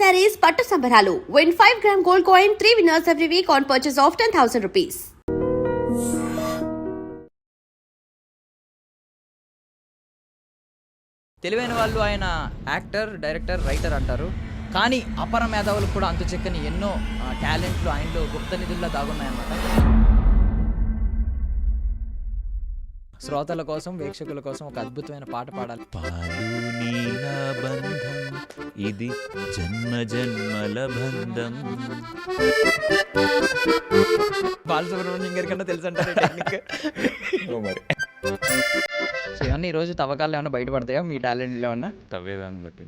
sarees పట్టు సంబరాలు. Win 5-gram gold coin, 3 winners every week on purchase of 10,000 rupees. తెలివైన వాళ్ళు ఆయన యాక్టర్, డైరెక్టర్, రైటర్ అంటారు. కానీ అపర మేధావులకు కూడా అంతు చెక్కని ఎన్నో టాలెంట్లు ఆయనలో గుప్త నిధుల్లో దాగున్నాయన్నమాట. శ్రోతల కోసం, వీక్షకుల కోసం ఒక అద్భుతమైన పాట పాడాలి. పాలు నీల బంధం ఇది జన్మ జన్మల బంధం. బాలసుబ్రహ్మణ్యం గారి కన్నా తెలుసు అంటారు టెక్నిక్. మరి సో ఇవన్నీ ఈరోజు తవ్వకాలు ఏమైనా బయటపడతాయా మీ టాలెంట్లో ఏమన్నా? తవ్వేదాన్ని బట్టి.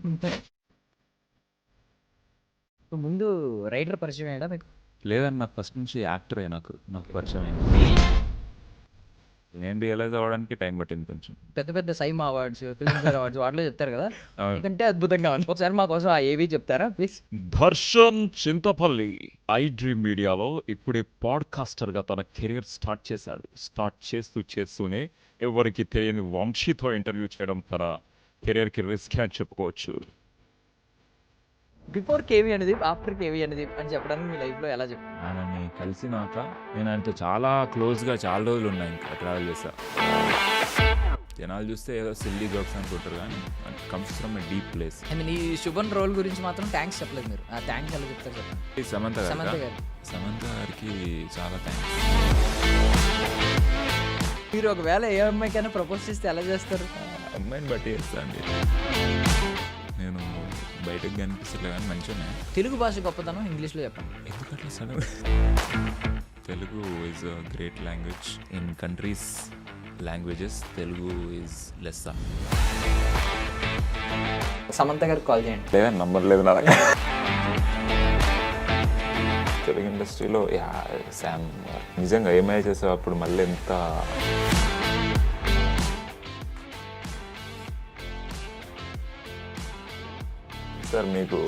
ముందు రైటర్ పరిచయం అయ్యాడా మీకు? లేదన్న నాకు ఫస్ట్ నుంచి యాక్టరే నాకు పరిచయం అయింది. నేను రియలైజ్ అవ్వడానికి టైం పట్టింది కొంచెం. పెద్ద పెద్ద సైమా అవార్డ్స్, ఫిల్మ్ఫేర్ అవార్డ్స్ వాటిలో చెప్తారు కదా, ఎందుకంటే అద్భుతంగా ఉంది. ఒకసారి మా కోసం ఆ ఏవి చెప్తారా please? Darshan Chintapalli I dream మీడియాలో ఇప్పుడే పాడ్కాస్టర్గా తన కెరీర్ స్టార్ట్ చేశాడు. స్టార్ట్ చేస్తూనే ఎవరికి తెలియని వంశీతో ఇంటర్వ్యూ చేయడం తన కెరీర్కి రిస్క్ అని చెప్పుకోవచ్చు. బిఫోర్ కేవీ అనేది, ఆఫ్టర్ కేవీ అనేది అని చెప్పడానికి మీ లైఫ్లో ఎలా చెప్పారు? ఆయనని కలిసినాక నేను ఆయనతో చాలా క్లోజ్గా చాలా రోజులు ఉన్నాయి. ఇంకా ట్రావెల్ చేశా. జనాలు చూస్తే ఏదో సిల్లీ జోక్స్ అనుకుంటారు కానీ comes from a deep place. I mean ఈ శుభన్ రోల్ గురించి మాత్రం థ్యాంక్స్ చెప్పలేదు మీరు. ఆ థ్యాంక్స్ ఎలా చెప్తారు చెప్పండి. సమంత గారికి చాలా థ్యాంక్స్. మీరు ఒకవేళ ఏ అమ్మాయికైనా ప్రపోజ్ చేస్తే ఎలా చేస్తారు? అమ్మాయిని బట్టి చేస్తా అండి. నేను బయటకు కనిపిస్తలే కానీ మంచిగా. తెలుగు భాష గొప్పతనం ఇంగ్లీష్లో చెప్పండి. ఎందుకంటే sudden Telugu is a great language. In countries languages Telugu is less. Samantha గారికి కాల్ చేయండి. లేదా నంబర్ లేదు నా దగ్గర. తెలుగు ఇండస్ట్రీలో శామ్ నిజంగా ఏమైనా చేసావు అప్పుడు మళ్ళీ ఎంత సార్ మీకు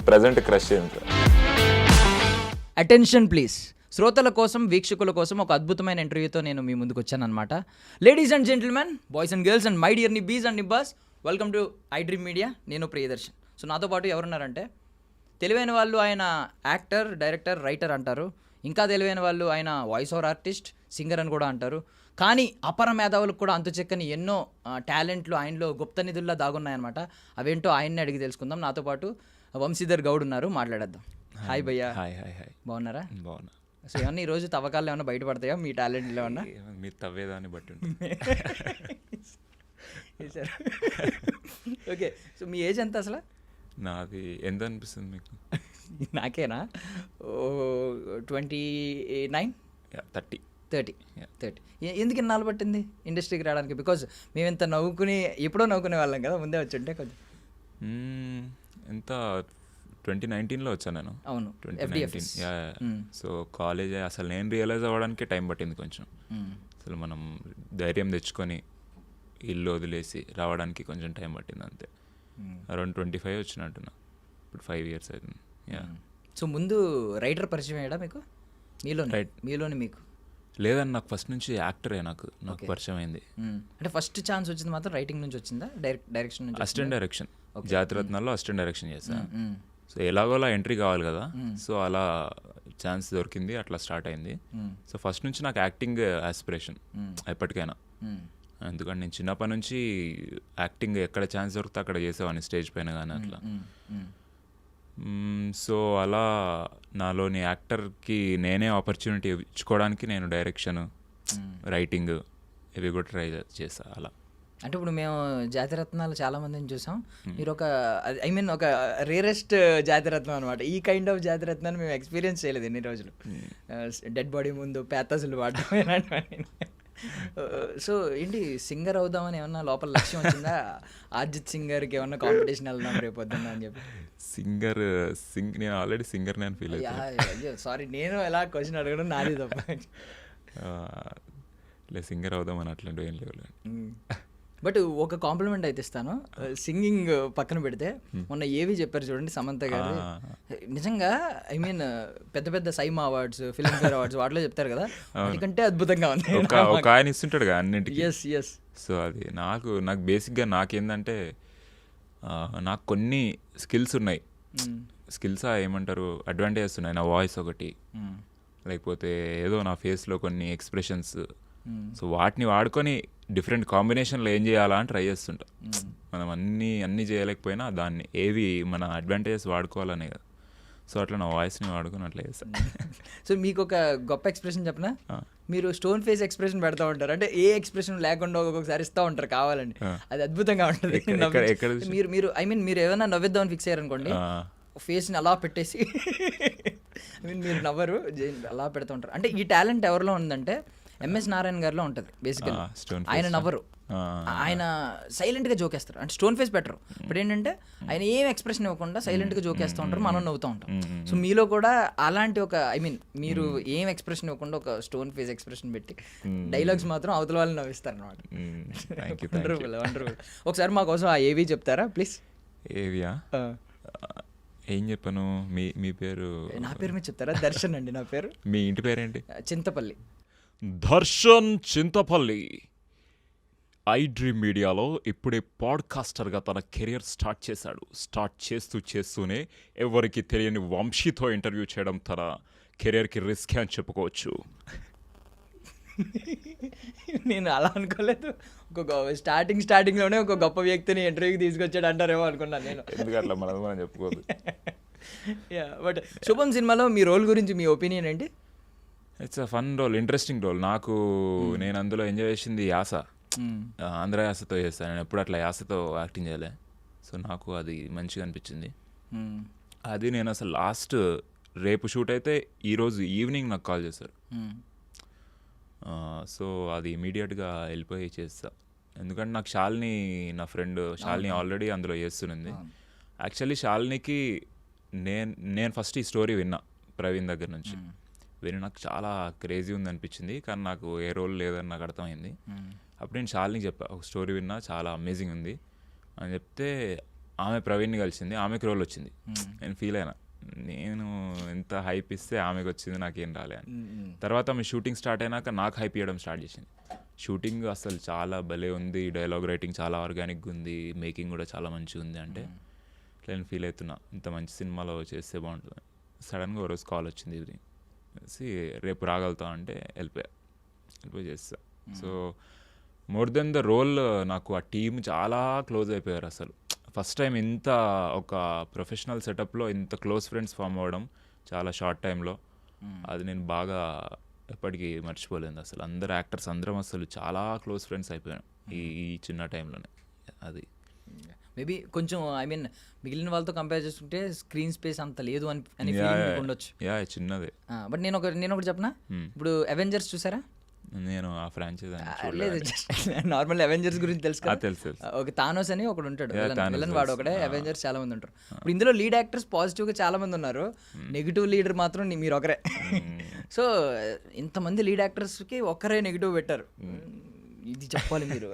ప్రజెంట్ క్రష్ ఏంటి సార్? Attention please. శ్రోతల కోసం, వీక్షకుల కోసం ఒక అద్భుతమైన ఇంటర్వ్యూతో నేను మీ ముందుకు వచ్చాను అనమాట. Ladies and gentlemen, boys and girls and my dear nibbies and nibbas, welcome to I dream media. నేను ప్రియదర్శన్. సో నాతో పాటు ఎవరున్నారంటే, తెలివైన వాళ్ళు ఆయన యాక్టర్, డైరెక్టర్, రైటర్ అంటారు. ఇంకా తెలివైన వాళ్ళు ఆయన వాయిస్ ఓవర్ ఆర్టిస్ట్, సింగర్ అని కూడా అంటారు. కానీ అపర మేధావులకు కూడా అంతు చెక్కని ఎన్నో టాలెంట్లు ఆయనలో గుప్త నిధుల్లో దాగున్నాయన్నమాట. అవేంటో ఆయన్ని అడిగి తెలుసుకుందాం. నాతో పాటు వంశీధర్ గౌడ్ ఉన్నారు, మాట్లాడేద్దాం. హాయ్ భయ్యా. Hi hi hi. బాగున్నారా? బాగున్నా. సో ఏమన్నా ఈరోజు తవ్వకాలు ఏమైనా బయటపడతాయా మీ టాలెంట్లో ఏమన్నా? మీరు తవ్వేదాన్ని బట్టి. Sir okay. సో మీ ఏజ్ ఎంత అసలు? నాది ఎంత అనిపిస్తుంది మీకు? నాకేనా 29, 30. ఎందుకు ఇన్నాళ్ళు పట్టింది ఇండస్ట్రీకి రావడానికి? బికాజ్ మేము ఇంత ఎప్పుడో నవ్వుకునే వాళ్ళం కదా, ముందే వచ్చి ఉంటే కొంచెం. ఎంత 2019లో వచ్చాను నేను. అవును, 2019. సో కాలేజ్ అసలు నేను రియలైజ్ అవ్వడానికి టైం పట్టింది కొంచెం. అసలు మనం ధైర్యం తెచ్చుకొని ఇల్లు వదిలేసి రావడానికి కొంచెం టైం పట్టింది అంతే. అరౌండ్ 25 వచ్చినట్టున్నా. ఇప్పుడు 5 years అవుతుంది. సో ముందు రైటర్ పరిచయం అయ్యాడా మీకు? మీలోని మీకు? లేదని నాకు ఫస్ట్ నుంచి యాక్టరే నాకు పరిచయం అయింది. అంటే ఫస్ట్ ఛాన్స్ వచ్చింది మాత్రం రైటింగ్ నుంచి వచ్చిందా, డైరెక్షన్ నుంచి? అసిస్టెంట్ డైరెక్షన్, జాతిరత్నాల్లో అసిస్టెంట్ డైరెక్షన్ చేశాను. సో ఎలాగోలా ఎంట్రీ కావాలి కదా, సో అలా ఛాన్స్ దొరికింది, అట్లా స్టార్ట్ అయింది. సో ఫస్ట్ నుంచి నాకు యాక్టింగ్ ఆస్పిరేషన్ ఎప్పటికైనా. ఎందుకంటే నేను చిన్నప్పటి నుంచి యాక్టింగ్ ఎక్కడ ఛాన్స్ దొరికితే అక్కడ చేసేవాడిని, స్టేజ్ పైన కానీ అట్లా. సో అలా నాలోని యాక్టర్కి నేనే ఆపర్చునిటీ ఇచ్చుకోవడానికి నేను డైరెక్షన్, రైటింగ్ ఇవి కూడా ట్రై చేసా అలా. అంటే ఇప్పుడు మేము జాతిరత్నాలు చాలా మందిని చూసాం, మీరు ఒక ఒక రేరెస్ట్ జాతిరత్నం అనమాట. ఈ కైండ్ ఆఫ్ జాతిరత్నాన్ని మేము ఎక్స్పీరియన్స్ చేయలేదు ఎన్ని రోజులు. డెడ్ బాడీ ముందు పేతాసులు వాడటం. సో ఏంటి, సింగర్ అవుదామని ఏమన్నా లోపల లక్ష్యం వచ్చిందా? అర్జిత్ సింగర్కి ఏమన్నా కాంపిటీషన్ వెళ్దాం రేపు వద్దా అని చెప్పి? నేను ఆల్రెడీ సింగర్ నేను ఫీల్ అయ్యో సారీ, నేను ఎలా క్వశ్చన్ అడగడం నాది తప్ప. సింగర్ అవుదామని అట్లాంటివి ఏం లేవు. బట్ ఒక కాంప్లిమెంట్ అయితే ఇస్తాను, సింగింగ్ పక్కన పెడితే మొన్న ఏవి చెప్పారు చూడండి సమంత గారు, నిజంగా పెద్ద పెద్ద సైమా అవార్డ్స్, ఫిల్మ్ఫేర్ అవార్డ్స్ వాటిలో చెప్తారు కదా, ఎందుకంటే అద్భుతంగా ఉంది. ఒక ఆయన ఇస్తుంటాడు కదా అన్నింటికి. Yes yes. సో అది నాకు బేసిక్గా నాకేందంటే నాకు కొన్ని స్కిల్స్ ఉన్నాయి. స్కిల్స్ ఏమంటారు, అడ్వాంటేజెస్ ఉన్నాయి. నా వాయిస్ ఒకటి, లేకపోతే ఏదో నా ఫేస్లో కొన్ని ఎక్స్ప్రెషన్స్. సో వాటిని వాడుకొని డిఫరెంట్ కాంబినేషన్లో ఏం చేయాలా అని ట్రై చేస్తుంటా. మనం అన్నీ చేయలేకపోయినా దాన్ని ఏవి మన అడ్వాంటేజెస్ వాడుకోవాలనే కదా. సో అట్లా నా వాయిస్ని వాడుకొని అట్లా చేస్తాను. సో మీకు ఒక గొప్ప ఎక్స్ప్రెషన్ చెప్పనా, మీరు స్టోన్ ఫేస్ ఎక్స్ప్రెషన్ పెడతా ఉంటారు. అంటే ఏ ఎక్స్ప్రెషన్ లేకుండా ఒక్కొక్కసారి ఇస్తూ ఉంటారు కావాలండి. అది అద్భుతంగా ఉంటుంది. మీరు ఐ మీన్ మీరు ఏమైనా నవ్విద్దామని ఫిక్స్ అయ్యారనుకోండి, ఫేస్ని అలా పెట్టేసి మీరు నవ్వరు, అలా పెడుతూ ఉంటారు. అంటే ఈ టాలెంట్ ఎవరిలో ఉందంటే ఎంఎస్ నారాయణ గారిలో ఉంటుంది బేసికల్లీ. ఆయన నవ్వరు, ఆయన సైలెంట్గా జోకేస్తారు. అంటే స్టోన్ ఫేస్ పెట్టరు, బట్ ఏంటంటే ఆయన ఏం ఎక్స్ప్రెషన్ ఇవ్వకుండా సైలెంట్గా జోకేస్తూ ఉంటారు, మనం నవ్వుతూ ఉంటాం. సో మీలో కూడా అలాంటి ఒక ఐ మీన్ మీరు ఏం ఎక్స్ప్రెషన్ ఇవ్వకుండా ఒక స్టోన్ ఫేస్ ఎక్స్ప్రెషన్ పెట్టి డైలాగ్స్ మాత్రం అవతల వాళ్ళని నవ్విస్తారు అనమాట. Wonderful wonderful. ఒకసారి మా కోసం ఆ ఏవి చెప్తారా ప్లీజ్? ఏవియా? ఏం చెప్పను? మీ పేరు? నా పేరు మీరు చెప్తారా? దర్శన్ అండి నా పేరు. మీ ఇంటి పేరేంటి? చింతపల్లి. దర్శన్ చింతపల్లి ఐ డ్రీమ్ మీడియాలో ఇప్పుడే పాడ్కాస్టర్గా తన కెరియర్ స్టార్ట్ చేశాడు. స్టార్ట్ చేస్తూనే ఎవరికి తెలియని వంశీతో ఇంటర్వ్యూ చేయడం తన కెరియర్కి రిస్క్ అని చెప్పుకోవచ్చు. నేను అలా అనుకోలేదు. ఒక స్టార్టింగ్లోనే ఒక గొప్ప వ్యక్తిని ఇంటర్వ్యూకి తీసుకొచ్చాడు అంటారేమో అనుకున్నాను నేను. ఎందుకు అట్లా మనం చెప్పుకోదు. బట్ శుభం సినిమాలో మీ రోల్ గురించి మీ ఒపీనియన్ ఏంటి? It's a fun role, interesting role. నాకు నేను అందులో ఎంజాయ్ చేసింది యాస, ఆంధ్ర యాసతో చేస్తాను. నేను ఎప్పుడు అట్లా యాసతో యాక్టింగ్ చేయలే. సో నాకు అది మంచిగా అనిపించింది. అది నేను అసలు లాస్ట్ రేపు షూట్ అయితే ఈరోజు ఈవినింగ్ నాకు కాల్ చేశారు. సో అది ఇమీడియట్గా వెళ్ళిపోయి చేస్తా. ఎందుకంటే నాకు శాలిని, నా ఫ్రెండ్ శాలిని ఆల్రెడీ అందులో చేస్తున్నది. యాక్చువల్లీ శాలినికి నేను ఫస్ట్ ఈ స్టోరీ విన్నా ప్రవీణ్ దగ్గర నుంచి. విని నాకు చాలా క్రేజీ ఉంది అనిపించింది, కానీ నాకు ఏ రోల్ లేదని నాకు అర్థమైంది. అప్పుడు నేను శాలినికి చెప్పా, ఒక స్టోరీ విన్నా చాలా అమేజింగ్ ఉంది అని చెప్తే ఆమె ప్రవీణ్ని కలిసింది, ఆమెకు రోల్ వచ్చింది. నేను ఫీల్ అయినా, నేను ఎంత హైప్ ఇస్తే ఆమెకు వచ్చింది, నాకేం రాలే అని. తర్వాత ఆమె షూటింగ్ స్టార్ట్ అయినాక నాకు హైప్ ఇవ్వడం స్టార్ట్ చేసింది. షూటింగ్ అసలు చాలా భలే ఉంది, డైలాగ్ రైటింగ్ చాలా ఆర్గానిక్గా ఉంది, మేకింగ్ కూడా చాలా మంచిగా ఉంది. అంటే ఇట్లా నేను ఫీల్ అవుతున్నా, ఇంత మంచి సినిమాలో చేస్తే బాగుంటుంది. సడన్గా ఒక రోజు కాల్ వచ్చింది ఈవినింగ్, రేపు రాగలుగుతాం అంటే వెళ్ళిపోయి చేస్తా. So more than the role, నాకు ఆ టీం చాలా క్లోజ్ అయిపోయారు. అసలు ఫస్ట్ టైం ఇంత ఒక ప్రొఫెషనల్ సెటప్లో ఇంత క్లోజ్ ఫ్రెండ్స్ ఫామ్ అవ్వడం చాలా షార్ట్ టైంలో, అది నేను బాగా ఎప్పటికీ మర్చిపోలేదు. అసలు అందరు యాక్టర్స్ అందరం అసలు చాలా క్లోజ్ ఫ్రెండ్స్ అయిపోయాను ఈ చిన్న టైంలోనే. అది మేబీ కొంచెం ఐ మీన్ మిగిలిన వాళ్ళతో కంపేర్ చేసుకుంటే స్క్రీన్ స్పేస్ అంత లేదు అని ఫీలింగ్ ఉండొచ్చు. చిన్నదే. బట్ నేను ఒకటి చెప్పనా, ఇప్పుడు అవెంజర్స్ చూసారా? నేను ఆ ఫ్రాంచైజ్ లేదు, నార్మల్ అవెంజర్స్ గురించి తెలుసు కదా. తెలుసు. ఒక థానోస్ అని ఒకడు ఉంటాడు, విలన్ వాడు ఒకడే. అవెంజర్స్ చాలా మంది ఉంటారు. ఇప్పుడు ఇందులో లీడ్ యాక్టర్స్ పాజిటివ్గా చాలా మంది ఉన్నారు, నెగిటివ్ లీడర్ మాత్రం మీరు ఒకరే. సో ఇంతమంది లీడ్ యాక్టర్స్కి ఒక్కరే నెగిటివ్ పెట్టారు. ఇది చెప్పాలి మీరు,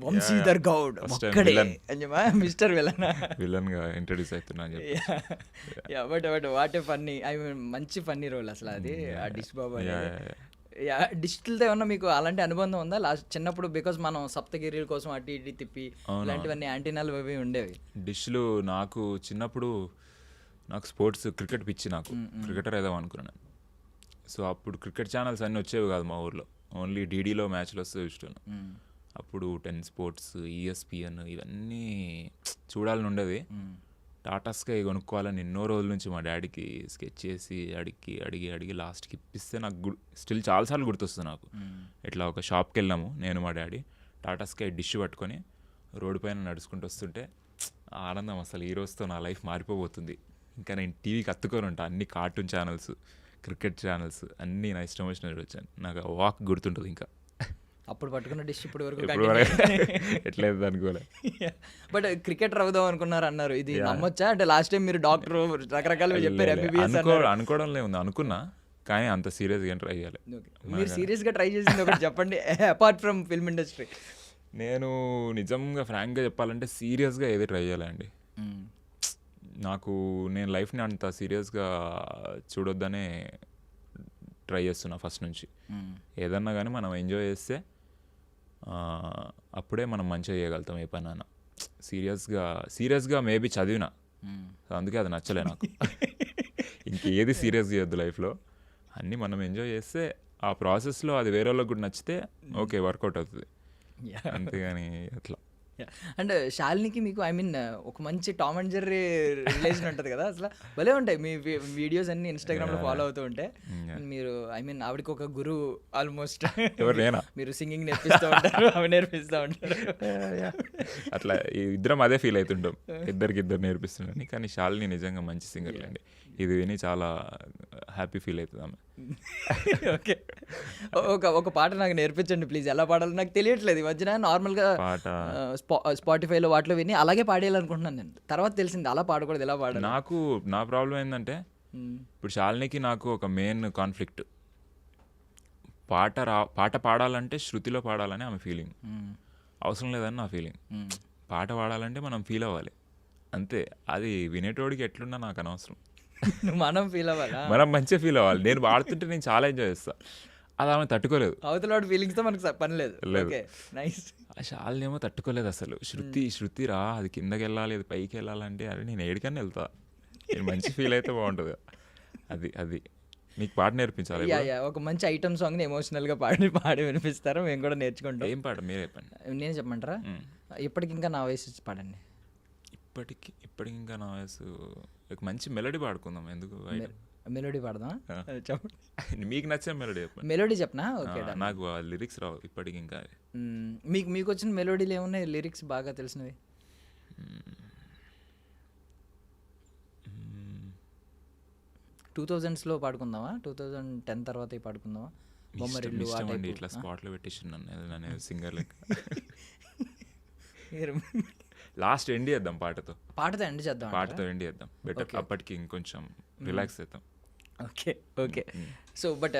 వంశీధర్ గౌడ్ ఒక్కడే మిస్టర్ విలన్ గా ఇంట్రడ్యూస్ అవుతున్నా. But what a funny, I mean మంచి ఫన్నీ రోల్ అసలు అది. ఆ డిష్ బాబు డిజిటల్తో ఏమన్నా మీకు అలాంటి అనుబంధం ఉందా లాస్ట్ చిన్నప్పుడు? బికాస్ మనం సప్తగిరి కోసం అటు ఇటు తిప్పి ఇలాంటివన్నీ యాంటీనాలు అవి ఉండేవి. డిష్లు నాకు చిన్నప్పుడు, నాకు స్పోర్ట్స్ క్రికెట్ పిచ్చి, నాకు క్రికెటర్ ఏదో అనుకున్నాను. సో అప్పుడు క్రికెట్ ఛానల్స్ అన్నీ వచ్చేవి కాదు మా ఊర్లో, ఓన్లీ డీడీలో మ్యాచ్లు వస్తే చూస్తాను. అప్పుడు 10 స్పోర్ట్స్, ESPN ఇవన్నీ చూడాలని ఉండేది. టాటా స్కై కొనుక్కోవాలని ఎన్నో రోజుల నుంచి మా డాడీకి స్కెచ్ చేసి అడిగి లాస్ట్కి ఇప్పిస్తే నాకు స్టిల్ చాలాసార్లు గుర్తొస్తుంది నాకు. ఇట్లా ఒక షాప్కి వెళ్ళాము నేను మా డాడీ, టాటా స్కై డిష్ పట్టుకొని రోడ్డు పైన నడుచుకుంటూ వస్తుంటే ఆనందం అసలు ఈ రోజుతో నా లైఫ్ మారిపోబోతుంది. ఇంకా నేను టీవీకి అత్తుకొని ఉంటాను, అన్ని కార్టూన్ ఛానల్స్, క్రికెట్ ఛానల్స్ అన్నీ నా ఇష్టం వచ్చినట్టు వచ్చాను. నాకు ఆ వాక్ గుర్తుంటుంది. ఇంకా అప్పుడు పట్టుకున్న డిష్ ఇప్పుడు వరకు ఎట్లేదు అనుకోలే. బట్ క్రికెటర్ అవుదాం అనుకున్నారు అన్నారు, ఇది నమ్మొచ్చా? అంటే లాస్ట్ టైం మీరు డాక్టర్ రకరకాలు చెప్పారు. అనుకోవడంలో ఉంది, అనుకున్నా, కానీ అంత సీరియస్గా ట్రై చేయాలి. మీరు సీరియస్గా ట్రై చేసింది ఒకటి చెప్పండి, అపార్ట్ ఫ్రమ్ ఫిల్మ్ ఇండస్ట్రీ. నేను నిజంగా ఫ్రాంక్గా చెప్పాలంటే సీరియస్గా ఏది ట్రై చేయాలండి. నేను లైఫ్ని అంత సీరియస్గా చూడొద్దనే ట్రై చేస్తున్నా ఫస్ట్ నుంచి. ఏదన్నా కానీ మనం ఎంజాయ్ చేస్తే అప్పుడే మనం మంచిగా చేయగలుగుతాం ఏ పనైనా. సీరియస్గా మేబీ చదివిన, సో అందుకే అది నచ్చలే నాకు. ఇంకేది సీరియస్ చేయొద్దు లైఫ్లో, అన్నీ మనం ఎంజాయ్ చేస్తే ఆ ప్రాసెస్లో అది వేరే వాళ్ళకి కూడా నచ్చితే ఓకే వర్కౌట్ అవుతుంది, అంతేగాని అట్లా. అండ్ శాలినికి మీకు ఐ మీన్ ఒక మంచి టామ్ అండ్ జెర్రీ రిలేషన్ ఉంటుంది కదా, అసలు భలే ఉంటాయి మీ వీడియోస్ అన్ని ఇన్స్టాగ్రామ్లో ఫాలో అవుతూ ఉంటే. మీరు ఐ మీన్ ఆవిడకి ఒక గురువు ఆల్మోస్ట్. ఎవరినైనా మీరు సింగింగ్ నేర్పిస్తూ ఉంటారు, అవి నేర్పిస్తూ ఉంటారు. అట్లా ఇద్దరం అదే ఫీల్ అవుతుంటాం, ఇద్దరు నేర్పిస్తున్నాను. కానీ శాలిని నిజంగా మంచి సింగర్ అండి, ఇది విని చాలా హ్యాపీ ఫీల్ అవుతుంది ఆమె. ఓకే, ఒక పాట నాకు నేర్పించండి ప్లీజ్, ఎలా పాడాలో నాకు తెలియట్లేదు. ఈ మధ్యన నార్మల్గా పాట స్పాటిఫైలో వాటిలో విని అలాగే పాడేయాలనుకుంటున్నాను నేను, తర్వాత తెలిసింది అలా పాడకూడదు, ఎలా పాడాలి. నా ప్రాబ్లం ఏంటంటే ఇప్పుడు శాలినికి నాకు ఒక మెయిన్ కాన్ఫ్లిక్ట్, పాట పాడాలంటే శృతిలో పాడాలని ఆమె ఫీలింగ్, అవసరం లేదని నా ఫీలింగ్. పాట పాడాలంటే మనం ఫీల్ అవ్వాలి అంతే, అది వినేటోడికి ఎట్లున్నా నాకు అనవసరం. మనం ఫీల్ అవ్వాలా, మనం మంచిగా ఫీల్ అవ్వాలి. నేను పాడుతుంటే నేను చాలా ఎంజాయ్ చేస్తాను, అది ఆమె తట్టుకోలేదు. అవతల ఫీలింగ్స్తో మనకు పని లేదు. Okay nice. ఆ శాలినేమో తట్టుకోలేదు అసలు. శృతి రా, అది కిందకి వెళ్ళాలి, అది పైకి వెళ్ళాలంటే అరే నేను ఏడికన్నా వెళ్తా, నేను మంచి ఫీల్ అయితే బాగుంటుంది. అది మీకు పాట నేర్పించాలి. ఒక మంచి ఐటమ్ సాంగ్ని ఎమోషనల్గా పాడి వినిపిస్తారు, మేము కూడా నేర్చుకుంటాం. ఏం పాట మీరే చెప్పండి. నేను చెప్పమంటారా? ఇప్పటికి ఇంకా నా వయసు పాడండి. ఇప్పటికి ఇంకా నా వయసు, ఒక మంచి మెలడీ పాడుకుందాం. ఎందుకు మెలోడీ పాడదాం, చెప్పండి. మీకు నచ్చిన మెలడీ చెప్పండి. మెలోడీ చెప్పనా? ఓకే, నాకు లిరిక్స్ రావు ఇప్పటికి. ఇంకా మీకు వచ్చిన మెలోడీలు ఏమున్నాయి లిరిక్స్ బాగా తెలిసినవి? 2000s పాడుకుందామా, 2010 తర్వాత పాడుకుందామా? బొమ్మరిల్లు ఇట్లా స్పాట్లో పెట్టిస్తున్నాను నన్ను సింగర్ లెక్క. లాస్ట్ ఎండ్ చేద్దాం పాటతో ఎండ్ చేద్దాం బెటర్, అప్పటికి ఇంకొంచెం రిలాక్స్ అవుతాం. ఓకే. సో బట్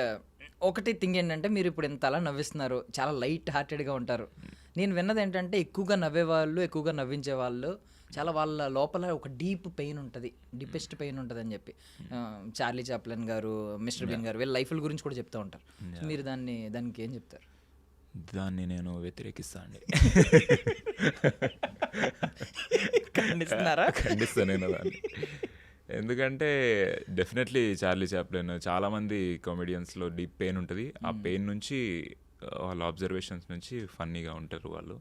ఒకటి థింగ్ ఏంటంటే, మీరు ఇప్పుడు ఇంత అలా నవ్విస్తున్నారు, చాలా లైట్ హార్టెడ్గా ఉంటారు. నేను విన్నది ఏంటంటే, ఎక్కువగా నవ్వేవాళ్ళు, ఎక్కువగా నవ్వించే వాళ్ళు చాలా వాళ్ళ లోపల ఒక డీప్ పెయిన్ ఉంటుంది, డీపెస్ట్ పెయిన్ ఉంటుంది అని చెప్పి చార్లీ చాప్లిన్ గారు, మిస్టర్ బీన్ గారు వీళ్ళ లైఫ్ల గురించి కూడా చెప్తూ ఉంటారు. మీరు దానికి ఏం చెప్తారు? దాన్ని నేను వ్యతిరేకిస్తాను అండి. ఖండిస్తాను నేను దాన్ని. ఎందుకంటే డెఫినెట్లీ చార్లీ చాప్లిన్, చాలామంది కామెడియన్స్లో డీప్ పెయిన్ ఉంటుంది. ఆ పెయిన్ నుంచి వాళ్ళ అబ్జర్వేషన్స్ నుంచి ఫన్నీగా ఉంటారు వాళ్ళు.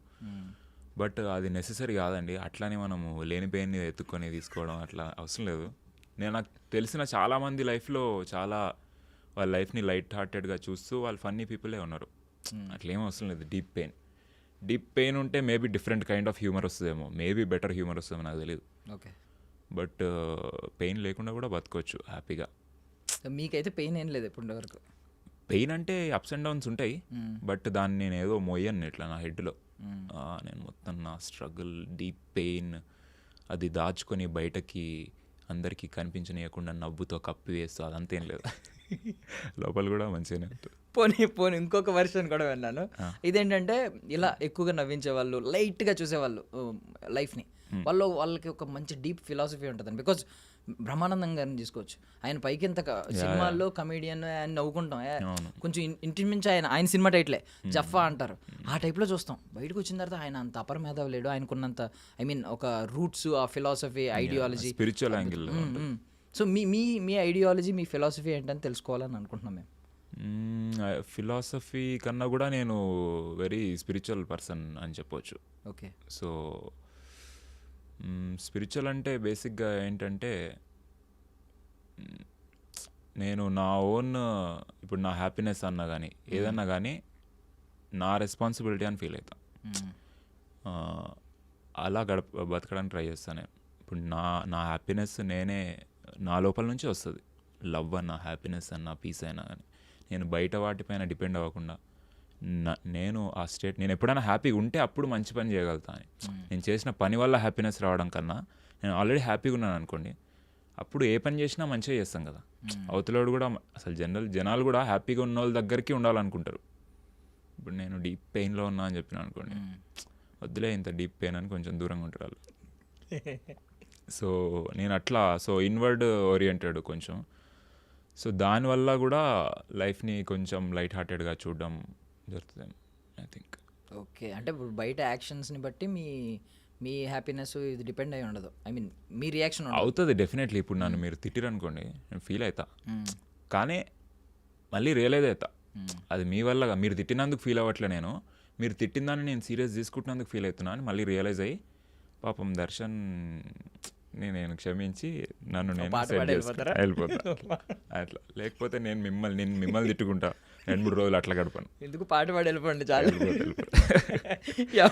బట్ అది నెసెసరీ కాదండి. అట్లానే మనము లేని పెయిన్ని ఎత్తుక్కొని తీసుకోవడం అట్లా అవసరం లేదు. నాకు తెలిసిన చాలామంది లైఫ్లో చాలా వాళ్ళ లైఫ్ని లైట్ హార్టెడ్గా చూస్తూ వాళ్ళు ఫన్నీ పీపులే ఉన్నారు. అట్లేం అవసరం లేదు. డీప్ పెయిన్ ఉంటే maybe different kind of humour వస్తుందేమో, మేబీ బెటర్ హ్యూమర్ వస్తుందేమో, నాకు తెలియదు. ఓకే, బట్ పెయిన్ లేకుండా కూడా బతకొచ్చు హ్యాపీగా. మీకైతే పెయిన్ ఏం లేదు ఇప్పటి వరకు? పెయిన్ అంటే అప్స్ అండ్ డౌన్స్ ఉంటాయి, బట్ దాన్ని నేను ఏదో మోయను ఇట్లా నా హెడ్లో. నేను మొత్తం నా స్ట్రగుల్, డీప్ పెయిన్ అది దాచుకొని బయటకి అందరికీ కనిపించనీయకుండా నవ్వుతో కప్పి వేస్తూ అదంతేం లేదు. లోపల కూడా మంచిగానే ఉంటుంది. పోనీ ఇంకొక వర్షన్ కూడా విన్నాను. ఇదేంటంటే, ఇలా ఎక్కువగా నవ్వించే వాళ్ళు, లైట్గా చూసేవాళ్ళు లైఫ్ని, వాళ్ళకి ఒక మంచి డీప్ ఫిలాసఫీ ఉంటుందండి. బికాజ్ బ్రహ్మానందం గారిని తీసుకోవచ్చు, ఆయన పైకి ఎంత సినిమాల్లో కమేడియన్ ఆయన నవ్వుకుంటాం, కొంచెం ఇంటిమించి ఆయన సినిమా టైట్లే జఫా అంటారు, ఆ టైప్లో చూస్తాం. బయటకు వచ్చిన తర్వాత ఆయన అంత అపర మేధావి లేడు, ఆయనకున్నంత ఐ మీన్ ఒక రూట్స్, ఆ philosophy, ideology, spiritual angle. So మీ ఐడియాలజీ, మీ ఫిలాసఫీ ఏంటని తెలుసుకోవాలని అనుకుంటున్నాం మేము. ఫిలాసఫీ కన్నా కూడా నేను వెరీ స్పిరిచువల్ పర్సన్ అని చెప్పవచ్చు. ఓకే, సో స్పిరిచువల్ అంటే బేసిక్గా ఏంటంటే, నేను నా ఓన్ ఇప్పుడు నా హ్యాపీనెస్ అన్నా కానీ ఏదన్నా కానీ నా రెస్పాన్సిబిలిటీ అని ఫీల్ అవుతా. అలా బతకడానికి ట్రై చేస్తాను నేను. ఇప్పుడు నా హ్యాపీనెస్ నేనే, నా లోపల నుంచి వస్తుంది. లవ్ అన్న, హ్యాపీనెస్ అన్న, పీస్ అయినా కానీ నేను బయట వాటిపైన డిపెండ్ అవ్వకుండా నేను ఆ స్టేట్, నేను ఎప్పుడైనా హ్యాపీగా ఉంటే అప్పుడు మంచి పని చేయగలుగుతాను. నేను చేసిన పని వల్ల హ్యాపీనెస్ రావడం కన్నా నేను ఆల్రెడీ హ్యాపీగా ఉన్నాను అనుకోండి, అప్పుడు ఏ పని చేసినా మంచిగా చేస్తాం కదా. అవతలోడు కూడా అసలు జనాలు కూడా హ్యాపీగా ఉన్న వాళ్ళ దగ్గరికి ఉండాలనుకుంటారు. ఇప్పుడు నేను డీప్ పెయిన్లో ఉన్నా అని చెప్పిన అనుకోండి, వద్దులే ఇంత డీప్ పెయిన్ అని కొంచెం దూరంగా ఉంటారు వాళ్ళు. సో నేను అట్లా, సో ఇన్వర్డ్ ఓరియంటెడ్ కొంచెం. సో దానివల్ల కూడా లైఫ్ని కొంచెం లైట్ హార్టెడ్గా చూడడం జరుగుతుంది ఐ థింక్. ఓకే, అంటే ఇప్పుడు బయట యాక్షన్స్ని బట్టి మీ హ్యాపీనెస్ ఇది డిపెండ్ అయి ఉండదు. ఐ మీన్ మీ రియాక్షన్ ఉండదు. అవుతుంది డెఫినెట్లీ. ఇప్పుడు నన్ను మీరు తిట్టిరనుకోండి, నేను ఫీల్ అవుతా, కానీ మళ్ళీ రియలైజ్ అవుతా అది మీ వల్లగా. మీరు తిట్టినందుకు ఫీల్ అవ్వట్లే నేను, మీరు తిట్టిన దాన్ని నేను సీరియస్ తీసుకుంటున్నందుకు ఫీల్ అవుతున్నా అని మళ్ళీ రియలైజ్ అయ్యి పాపం దర్శన్ నేను క్షమించి నన్ను నేను పాట set పాడి చేసుకుంటా, వెళ్ళిపోతా అట్లా. లేకపోతే నేను మిమ్మల్ని తిట్టుకుంటా 2-3 రోజులు అట్లా గడపను. ఎందుకు పాట పాడి వెళ్ళిపోండి చాలు. వెళ్ళిపోతా.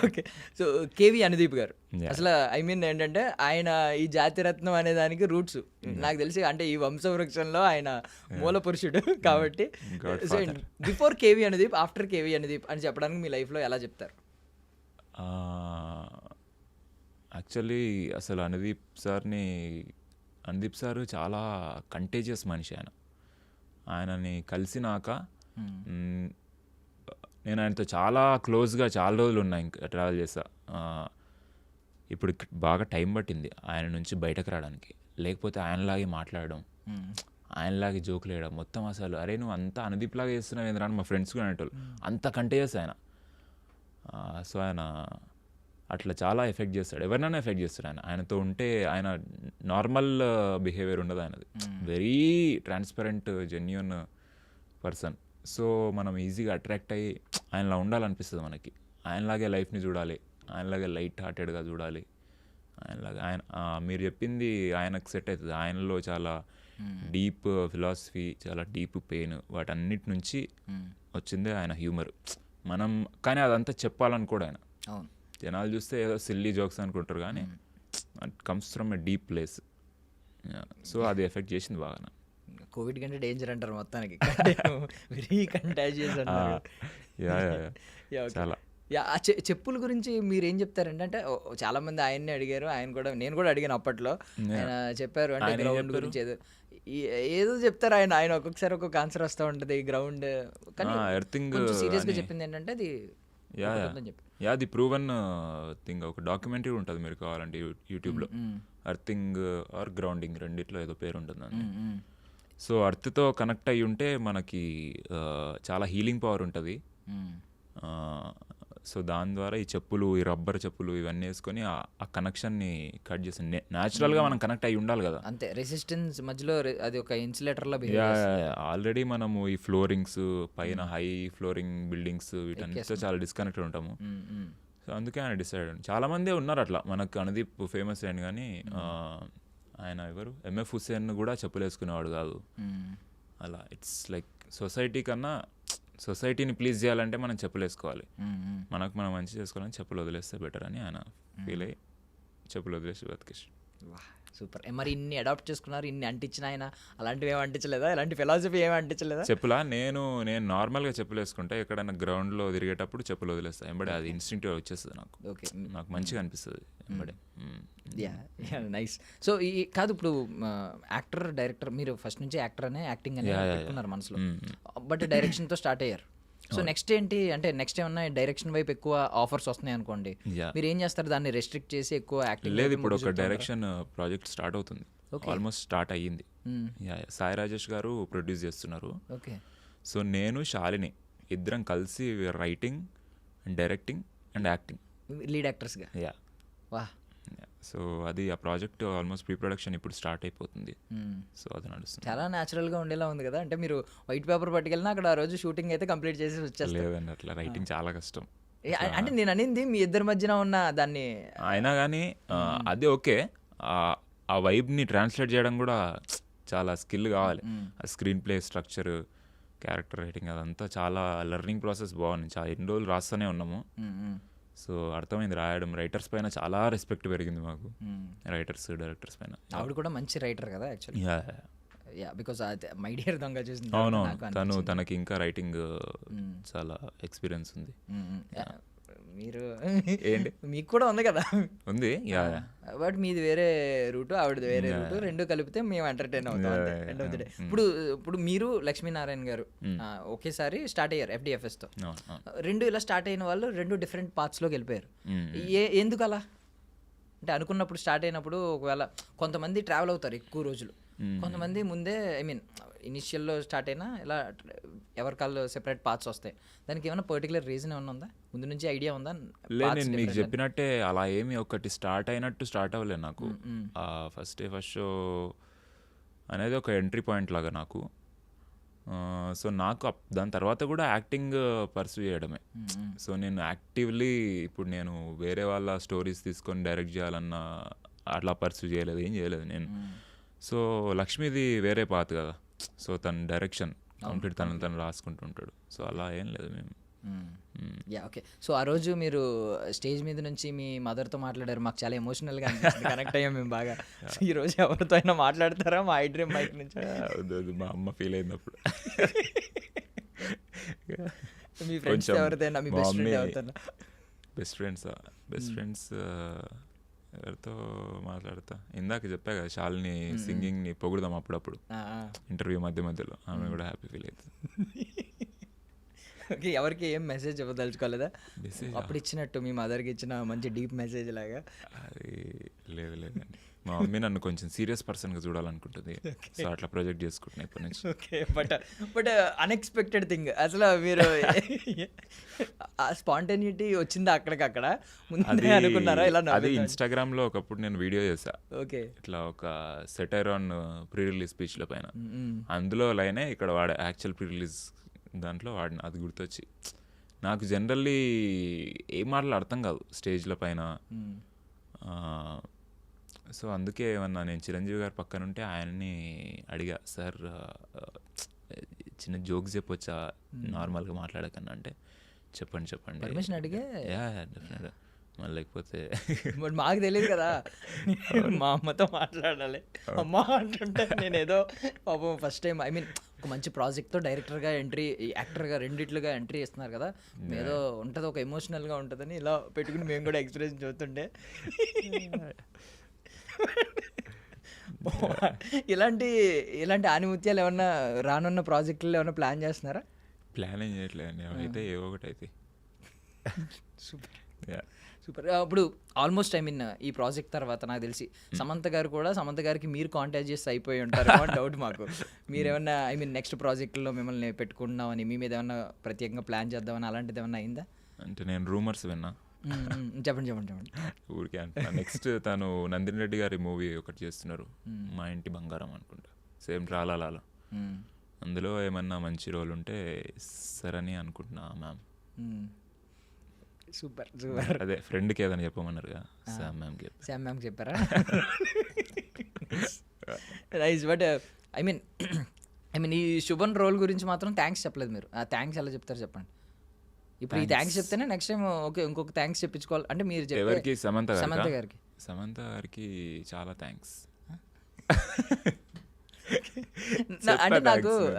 ఓకే. సో కేవి అనుదీప్ గారు Yeah. అసలు ఐ మీన్ ఏంటంటే ఆయన ఈ జాతిరత్నం అనే దానికి రూట్స్ నాకు తెలిసి అంటే ఈ వంశవృక్షంలో ఆయన మూల పురుషుడు కాబట్టి. So before KV Anudeep, after KV Anudeep అని చెప్పడానికి మీ లైఫ్లో ఎలా చెప్తారు? యాక్చువల్లీ అసలు అనుదీప్ సార్ చాలా కంటేజియస్ మనిషి. ఆయనని కలిసినాక నేను ఆయనతో చాలా క్లోజ్గా చాలా రోజులు ఉన్నాయి, ఇంకా ట్రావెల్ చేస్తా. ఇప్పుడు బాగా టైం పట్టింది ఆయన నుంచి బయటకు రావడానికి. లేకపోతే ఆయనలాగే మాట్లాడడం, ఆయనలాగే జోకులు వేయడం, మొత్తం అసలు అరే నువ్వు అంతా అనుదీప్ లాగా చేస్తున్నావు ఏంద్రా అని మా ఫ్రెండ్స్ కూడా అనేటోళ్ళు. అంత కంటేజియస్ ఆయన. సో ఆయన అట్లా చాలా ఎఫెక్ట్ చేస్తాడు, ఎవరినైనా ఎఫెక్ట్ చేస్తాడు ఆయనతో ఉంటే. ఆయన నార్మల్ బిహేవియర్ ఉండదు ఆయనది, very transparent genuine person. So మనం ఈజీగా అట్రాక్ట్ అయ్యి ఆయనలా ఉండాలనిపిస్తుంది మనకి. ఆయనలాగే లైఫ్ని చూడాలి, ఆయనలాగే లైట్ హార్టెడ్గా చూడాలి, ఆయనలాగా. మీరు చెప్పింది ఆయనకు సెట్ అవుతుంది. ఆయనలో చాలా డీప్ ఫిలాసఫీ, చాలా డీప్ పెయిన్, వాటన్నిటి నుంచి వచ్చిందే ఆయన హ్యూమర్. కానీ అదంతా చెప్పాలనుకోడు ఆయన. అవును, జనాలు చూస్తే ఏదో సిల్లీ జోక్స్ అనుకుంటారు, కానీ it comes from a deep place. So అది ఎఫెక్ట్ చేసింది బాగా. కోవిడ్ కంటే డేంజర్ అంటారు మొత్తానికి, వెరీ కంటాజియస్ అన్నారు. చాలా చెప్పుల గురించి మీరు ఏం చెప్తారంటే, అంటే చాలా మంది ఆయన్ని అడిగారు, నేను కూడా అడిగాను అప్పట్లో. ఆయన చెప్పారు అంటే గ్రౌండ్ గురించి ఏదో చెప్తారు ఆయన ఒక్కొక్కసారి ఒక్కొక్క ఆన్సర్ వస్తూ ఉంటుంది గ్రౌండ్. కానీ కొంచెం సీరియస్గా చెప్పింది ఏంటంటే అది ది ప్రూవన్ థింగ్. ఒక డాక్యుమెంటరీ ఉంటుంది మీరు కావాలంటే యూట్యూబ్లో, అర్థింగ్ ఆర్ గ్రౌండింగ్ రెండిట్లో ఏదో పేరు ఉంటుంది. సో అర్త్తో కనెక్ట్ అయ్యి ఉంటే మనకి చాలా హీలింగ్ పవర్ ఉంటుంది. సో దాని ద్వారా ఈ చెప్పులు, ఈ రబ్బర్ చెప్పులు ఇవన్నీ వేసుకొని ఆ కనెక్షన్ని కట్ చేసి న్యాచురల్గా మనం కనెక్ట్ అయ్యి ఉండాలి కదా. అంతే, రెసిస్టెన్స్ మధ్యలో అది ఒక ఇన్సులేటర్లో. ఆల్రెడీ మనము ఈ ఫ్లోరింగ్స్ పైన హై ఫ్లోరింగ్ బిల్డింగ్స్ వీటన్నిటితో చాలా డిస్కనెక్టెడ్ ఉంటాము. సో అందుకే ఆయన డిసైడ్. చాలా మందే ఉన్నారు అట్లా. మనకు అనుదీప్ ఫేమస్ అయ్యాను, కానీ ఆయన ఎవరు ఎంఎఫ్ హుస్సేన్ కూడా చెప్పులు వేసుకునేవాడు కాదు. అలా ఇట్స్ లైక్ సొసైటీని ప్లీజ్ చేయాలంటే మనం చెప్పులు వేసుకోవాలి, మనకు మనం మంచి చేసుకోవాలని చెప్పులు వదిలేస్తే బెటర్ అని ఆయన ఫీల్ అయ్యి చెప్పులు వదిలేసి బతికేసి. సూపర్. మరి ఇన్ని అడాప్ట్ చేసుకున్నారు, ఇన్ని అంటించిన ఆయన అలాంటివి ఏమి అంటించలేదా? ఇలాంటి ఫిలాసఫీ ఏమి అంటించలేదా? చెప్పులా? నేను నార్మల్గా చెప్పులు వేసుకుంటే ఎక్కడైనా గ్రౌండ్లో తిరిగేటప్పుడు చెప్పులు వదిలేస్తాను ఎంబడే. అది ఇన్స్టింక్టివ్ వచ్చేస్తుంది నాకు మంచిగా అనిపిస్తుంది ఎంబడే. నైస్. సో కాదు, ఇప్పుడు యాక్టర్ డైరెక్టర్, మీరు ఫస్ట్ నుంచి యాక్టర్ అనే యాక్టింగ్ అనే పెట్టుకున్నారు మనసులో, బట్ డైరెక్షన్తో స్టార్ట్ అయ్యారు. సో నెక్స్ట్ ఏంటి అంటే, నెక్స్ట్ ఏమన్నా డైరెక్షన్ వైపు ఎక్కువ ఆఫర్స్ వస్తున్నాయి అనుకోండి, మీరు ఏం చేస్తారు? దాన్ని రెస్ట్రిక్ట్ చేసి ఎక్కువ యాక్టింగ్? లేదు, ఇప్పుడు ఒక డైరెక్షన్ ప్రాజెక్ట్ స్టార్ట్ అవుతుంది, ఆల్మోస్ట్ స్టార్ట్ అయ్యింది. సాయి రాజేష్ గారు ప్రొడ్యూస్ చేస్తున్నారు. ఓకే. సో నేను శాలిని ఇద్దరం కలిసి writing and directing and acting, lead యాక్టర్స్గా. వా. సో అది ఆ ప్రాజెక్ట్ ఆల్మోస్ట్ ప్రీ ప్రొడక్షన్ ఇప్పుడు స్టార్ట్ అయిపోతుంది. సో అది నడుస్తుంది. చాలా న్యాచురల్గా ఉండేలా ఉంది కదా. అంటే మీరు వైట్ పేపర్ పట్టుకెళ్ళినా అక్కడ ఆ రోజు షూటింగ్ అయితే కంప్లీట్ చేసి వచ్చేస్తారు. లేదండి, అట్లా రైటింగ్ చాలా కష్టం. అంటే నేను అనింది మీ ఇద్దరి మధ్యన ఉన్న దాన్ని అయినా కానీ అది ఓకే. ఆ వైబ్ని ట్రాన్స్లేట్ చేయడం కూడా చాలా స్కిల్ కావాలి. ఆ screen play structure, character writing, అదంతా చాలా లెర్నింగ్ ప్రాసెస్ బాగుంది. చాలా ఎన్ని రోజులు రాస్తూనే ఉన్నాము. సో అర్థమైంది రాయడం. రైటర్స్ పైన చాలా రెస్పెక్ట్ పెరిగింది మాకు, రైటర్స్ డైరెక్టర్స్ పైన. ఆవిడ కూడా మంచి రైటర్ కదా యాక్చువల్లీ. బికాస్ మై డియర్ దొంగ చూసింది. అవునవును, తనకి ఇంకా రైటింగ్ చాలా ఎక్స్పీరియన్స్ ఉంది. మీరు ఏంటి, మీకు కూడా ఉంది కదా? ఉంది, బట్ మీది వేరే రూటు, ఆవిడది వేరే రూటు, రెండు కలిపితే మేము ఎంటర్టైన్ అవుతాం ఎండ్ ఆఫ్ ది డే. ఇప్పుడు మీరు లక్ష్మీనారాయణ గారు ఒకేసారి స్టార్ట్ అయ్యారు FDFSతో. రెండు ఇలా స్టార్ట్ అయిన వాళ్ళు రెండు డిఫరెంట్ పార్ట్స్లోకి వెళ్ళిపోయారు. ఎందుకు అలా? అంటే అనుకున్నప్పుడు స్టార్ట్ అయినప్పుడు ఒకవేళ కొంతమంది ట్రావెల్ అవుతారు ఎక్కువ రోజులు, కొంతమంది ముందే ఐ మీన్ ఇనిషియల్లో స్టార్ట్ అయినా ఇలా ఎవరి కాళ్ళు సెపరేట్ పార్ట్స్ వస్తాయి, దానికి ఏమైనా పర్టికులర్ రీజన్ ఏమైనా ఉందా, ముందు నుంచి ఐడియా ఉందా? లేదు, నేను మీకు చెప్పినట్టే అలా ఏమి ఒకటి స్టార్ట్ అయినట్టు స్టార్ట్ అవ్వలేదు నాకు. ఫస్ట్ షో అనేది ఒక ఎంట్రీ పాయింట్ లాగా నాకు. సో నాకు దాని తర్వాత కూడా యాక్టింగ్ పర్సూ చేయడమే. సో నేను యాక్టివ్లీ ఇప్పుడు నేను వేరే వాళ్ళ స్టోరీస్ తీసుకొని డైరెక్ట్ చేయాలన్న అట్లా పర్సూ చేయలేదు, ఏం చేయలేదు నేను. సో లక్ష్మీది వేరే పాత్ కదా, సో తన డైరెక్షన్ కంప్లీట్ తను రాసుకుంటుంటాడు. సో అలా ఏం లేదు మేము. Yeah okay. సో ఆ రోజు మీరు స్టేజ్ మీద నుంచి మీ మదర్తో మాట్లాడారు, మాకు చాలా ఎమోషనల్గా అనిపించింది, కనెక్ట్ అయ్యాం మేము బాగా. సో ఈ రోజు ఎవరితో అయినా మాట్లాడతారా మా ఐ డ్రీమ్ మైక్ నుంచి? మా అమ్మ ఫీల్ అయినప్పుడు మీ ఫ్రెండ్స్ ఎవరిదైనా, మీ బెస్ట్ ఫ్రెండ్ ఎవరితో? బెస్ట్ ఫ్రెండ్స్ ఎవరితో మాట్లాడతా, ఇందాక చెప్పా కదా శాలిని సింగింగ్ని పొగుడదాం అప్పుడప్పుడు ఇంటర్వ్యూ మధ్యలో, ఆమె కూడా హ్యాపీ ఫీల్ అవుతుంది. ఓకే, ఎవరికి ఏం మెసేజ్ ఇవ్వదలుచుకోలేదా అప్పుడు ఇచ్చినట్టు మీ మదర్కి ఇచ్చిన మంచి డీప్ మెసేజ్ లాగా? అది లేదండి, మా మమ్మీ నన్ను కొంచెం సీరియస్ పర్సన్గా చూడాలనుకుంటుంది, సో అట్లా ప్రొజెక్ట్ చేసుకుంటున్నా ఇప్పటి నుంచి. ఓకే, బట్ అన్ఎక్స్పెక్టెడ్ థింగ్ అసలు మీరు స్పాంటేనిటీ వచ్చిందా అక్కడికక్కడ, ముందే అనుకున్నారా ఇలా? అది ఇన్స్టాగ్రామ్లో ఒకప్పుడు నేను వీడియో చేశా, ఓకే, ఇట్లా ఒక సెటైర్ ఆన్ ప్రీ రిలీజ్ స్పీచ్ల పైన. అందులో లైనే ఇక్కడ వాడే యాక్చువల్ ప్రీ రిలీజ్ దాంట్లో వాడిన, అది గుర్తొచ్చి. నాకు జనరల్లీ ఏ మాటలు అర్థం కాదు స్టేజ్ల పైన. సో అందుకే ఏమన్నా నేను చిరంజీవి గారి పక్కన ఉంటే ఆయన్ని అడిగా, సార్ చిన్న జోక్స్ చెప్పొచ్చా నార్మల్గా మాట్లాడకన్నా అంటే, చెప్పండి పర్మిషన్ అడిగే. యా డెఫినెట్గా, మళ్ళీ లేకపోతే బట్ మాకు తెలియదు కదా, మా అమ్మతో మాట్లాడాలి. అమ్మ అంటుంటే నేను ఏదో పాపం ఫస్ట్ టైం, ఐ మీన్ ఒక మంచి ప్రాజెక్ట్తో డైరెక్టర్గా ఎంట్రీ, యాక్టర్గా రెండిట్లుగా ఎంట్రీ ఇస్తున్నారు కదా, ఏదో ఉంటుంది ఒక ఎమోషనల్గా ఉంటుందని ఇలా పెట్టుకుని మేము కూడా ఎక్స్పీరియన్స్ చూస్తుంటే. ఇలాంటి ఆనిముత్యాలు ఏమన్నా రానున్న ప్రాజెక్టులు ఏమన్నా ప్లాన్ చేస్తున్నారా? ప్లాన్ ఏం చేయట్లేదండి, అయితే ఏవో ఒకటి అయితే. సూపర్. ఇప్పుడు ఆల్మోస్ట్ ఐ మీన్ ఈ ప్రాజెక్ట్ తర్వాత నాకు తెలిసి సమంత గారికి మీరు కాంటాక్ట్ చేసి అయిపోయి ఉంటారు డౌట్ మాకు. మీరేమన్నా ఐ మీన్ నెక్స్ట్ ప్రాజెక్ట్లో మిమ్మల్ని పెట్టుకుంటున్నామని, మీ మీద ఏమన్నా ప్రత్యేకంగా ప్లాన్ చేద్దామని అలాంటిది ఏమన్నా అయిందా? అంటే నేను రూమర్స్ విన్నా. చెప్పండి. ఊరికే అంటున్నా. నెక్స్ట్ తను నందిని రెడ్డి గారి మూవీ ఒకటి చేస్తున్నారు, మా ఇంటి బంగారం అనుకుంటా, సేమ్ ట్రాలాలా. అందులో ఏమన్నా మంచి రోల్ ఉంటే సరని అనుకుంటున్నా మ్యామ్. సూపర్. అదే ఫ్రెండ్కి ఏదని చెప్పమన్నారుగా, శామ్ మ్యామ్కి చెప్పారా? నైస్. బట్ ఐ మీన్ ఈ శుభన్ రోల్ గురించి మాత్రం థ్యాంక్స్ చెప్పలేదు మీరు. ఆ థ్యాంక్స్ ఎలా చెప్తారు చెప్పండి. ఇప్పుడు ఈ థ్యాంక్స్ చెప్తేనే నెక్స్ట్ టైం ఓకే ఇంకొక థ్యాంక్స్ చెప్పించుకోవాలి అంటే మీరు ఎవరికి? సమంత గారికి చాలా థ్యాంక్స్.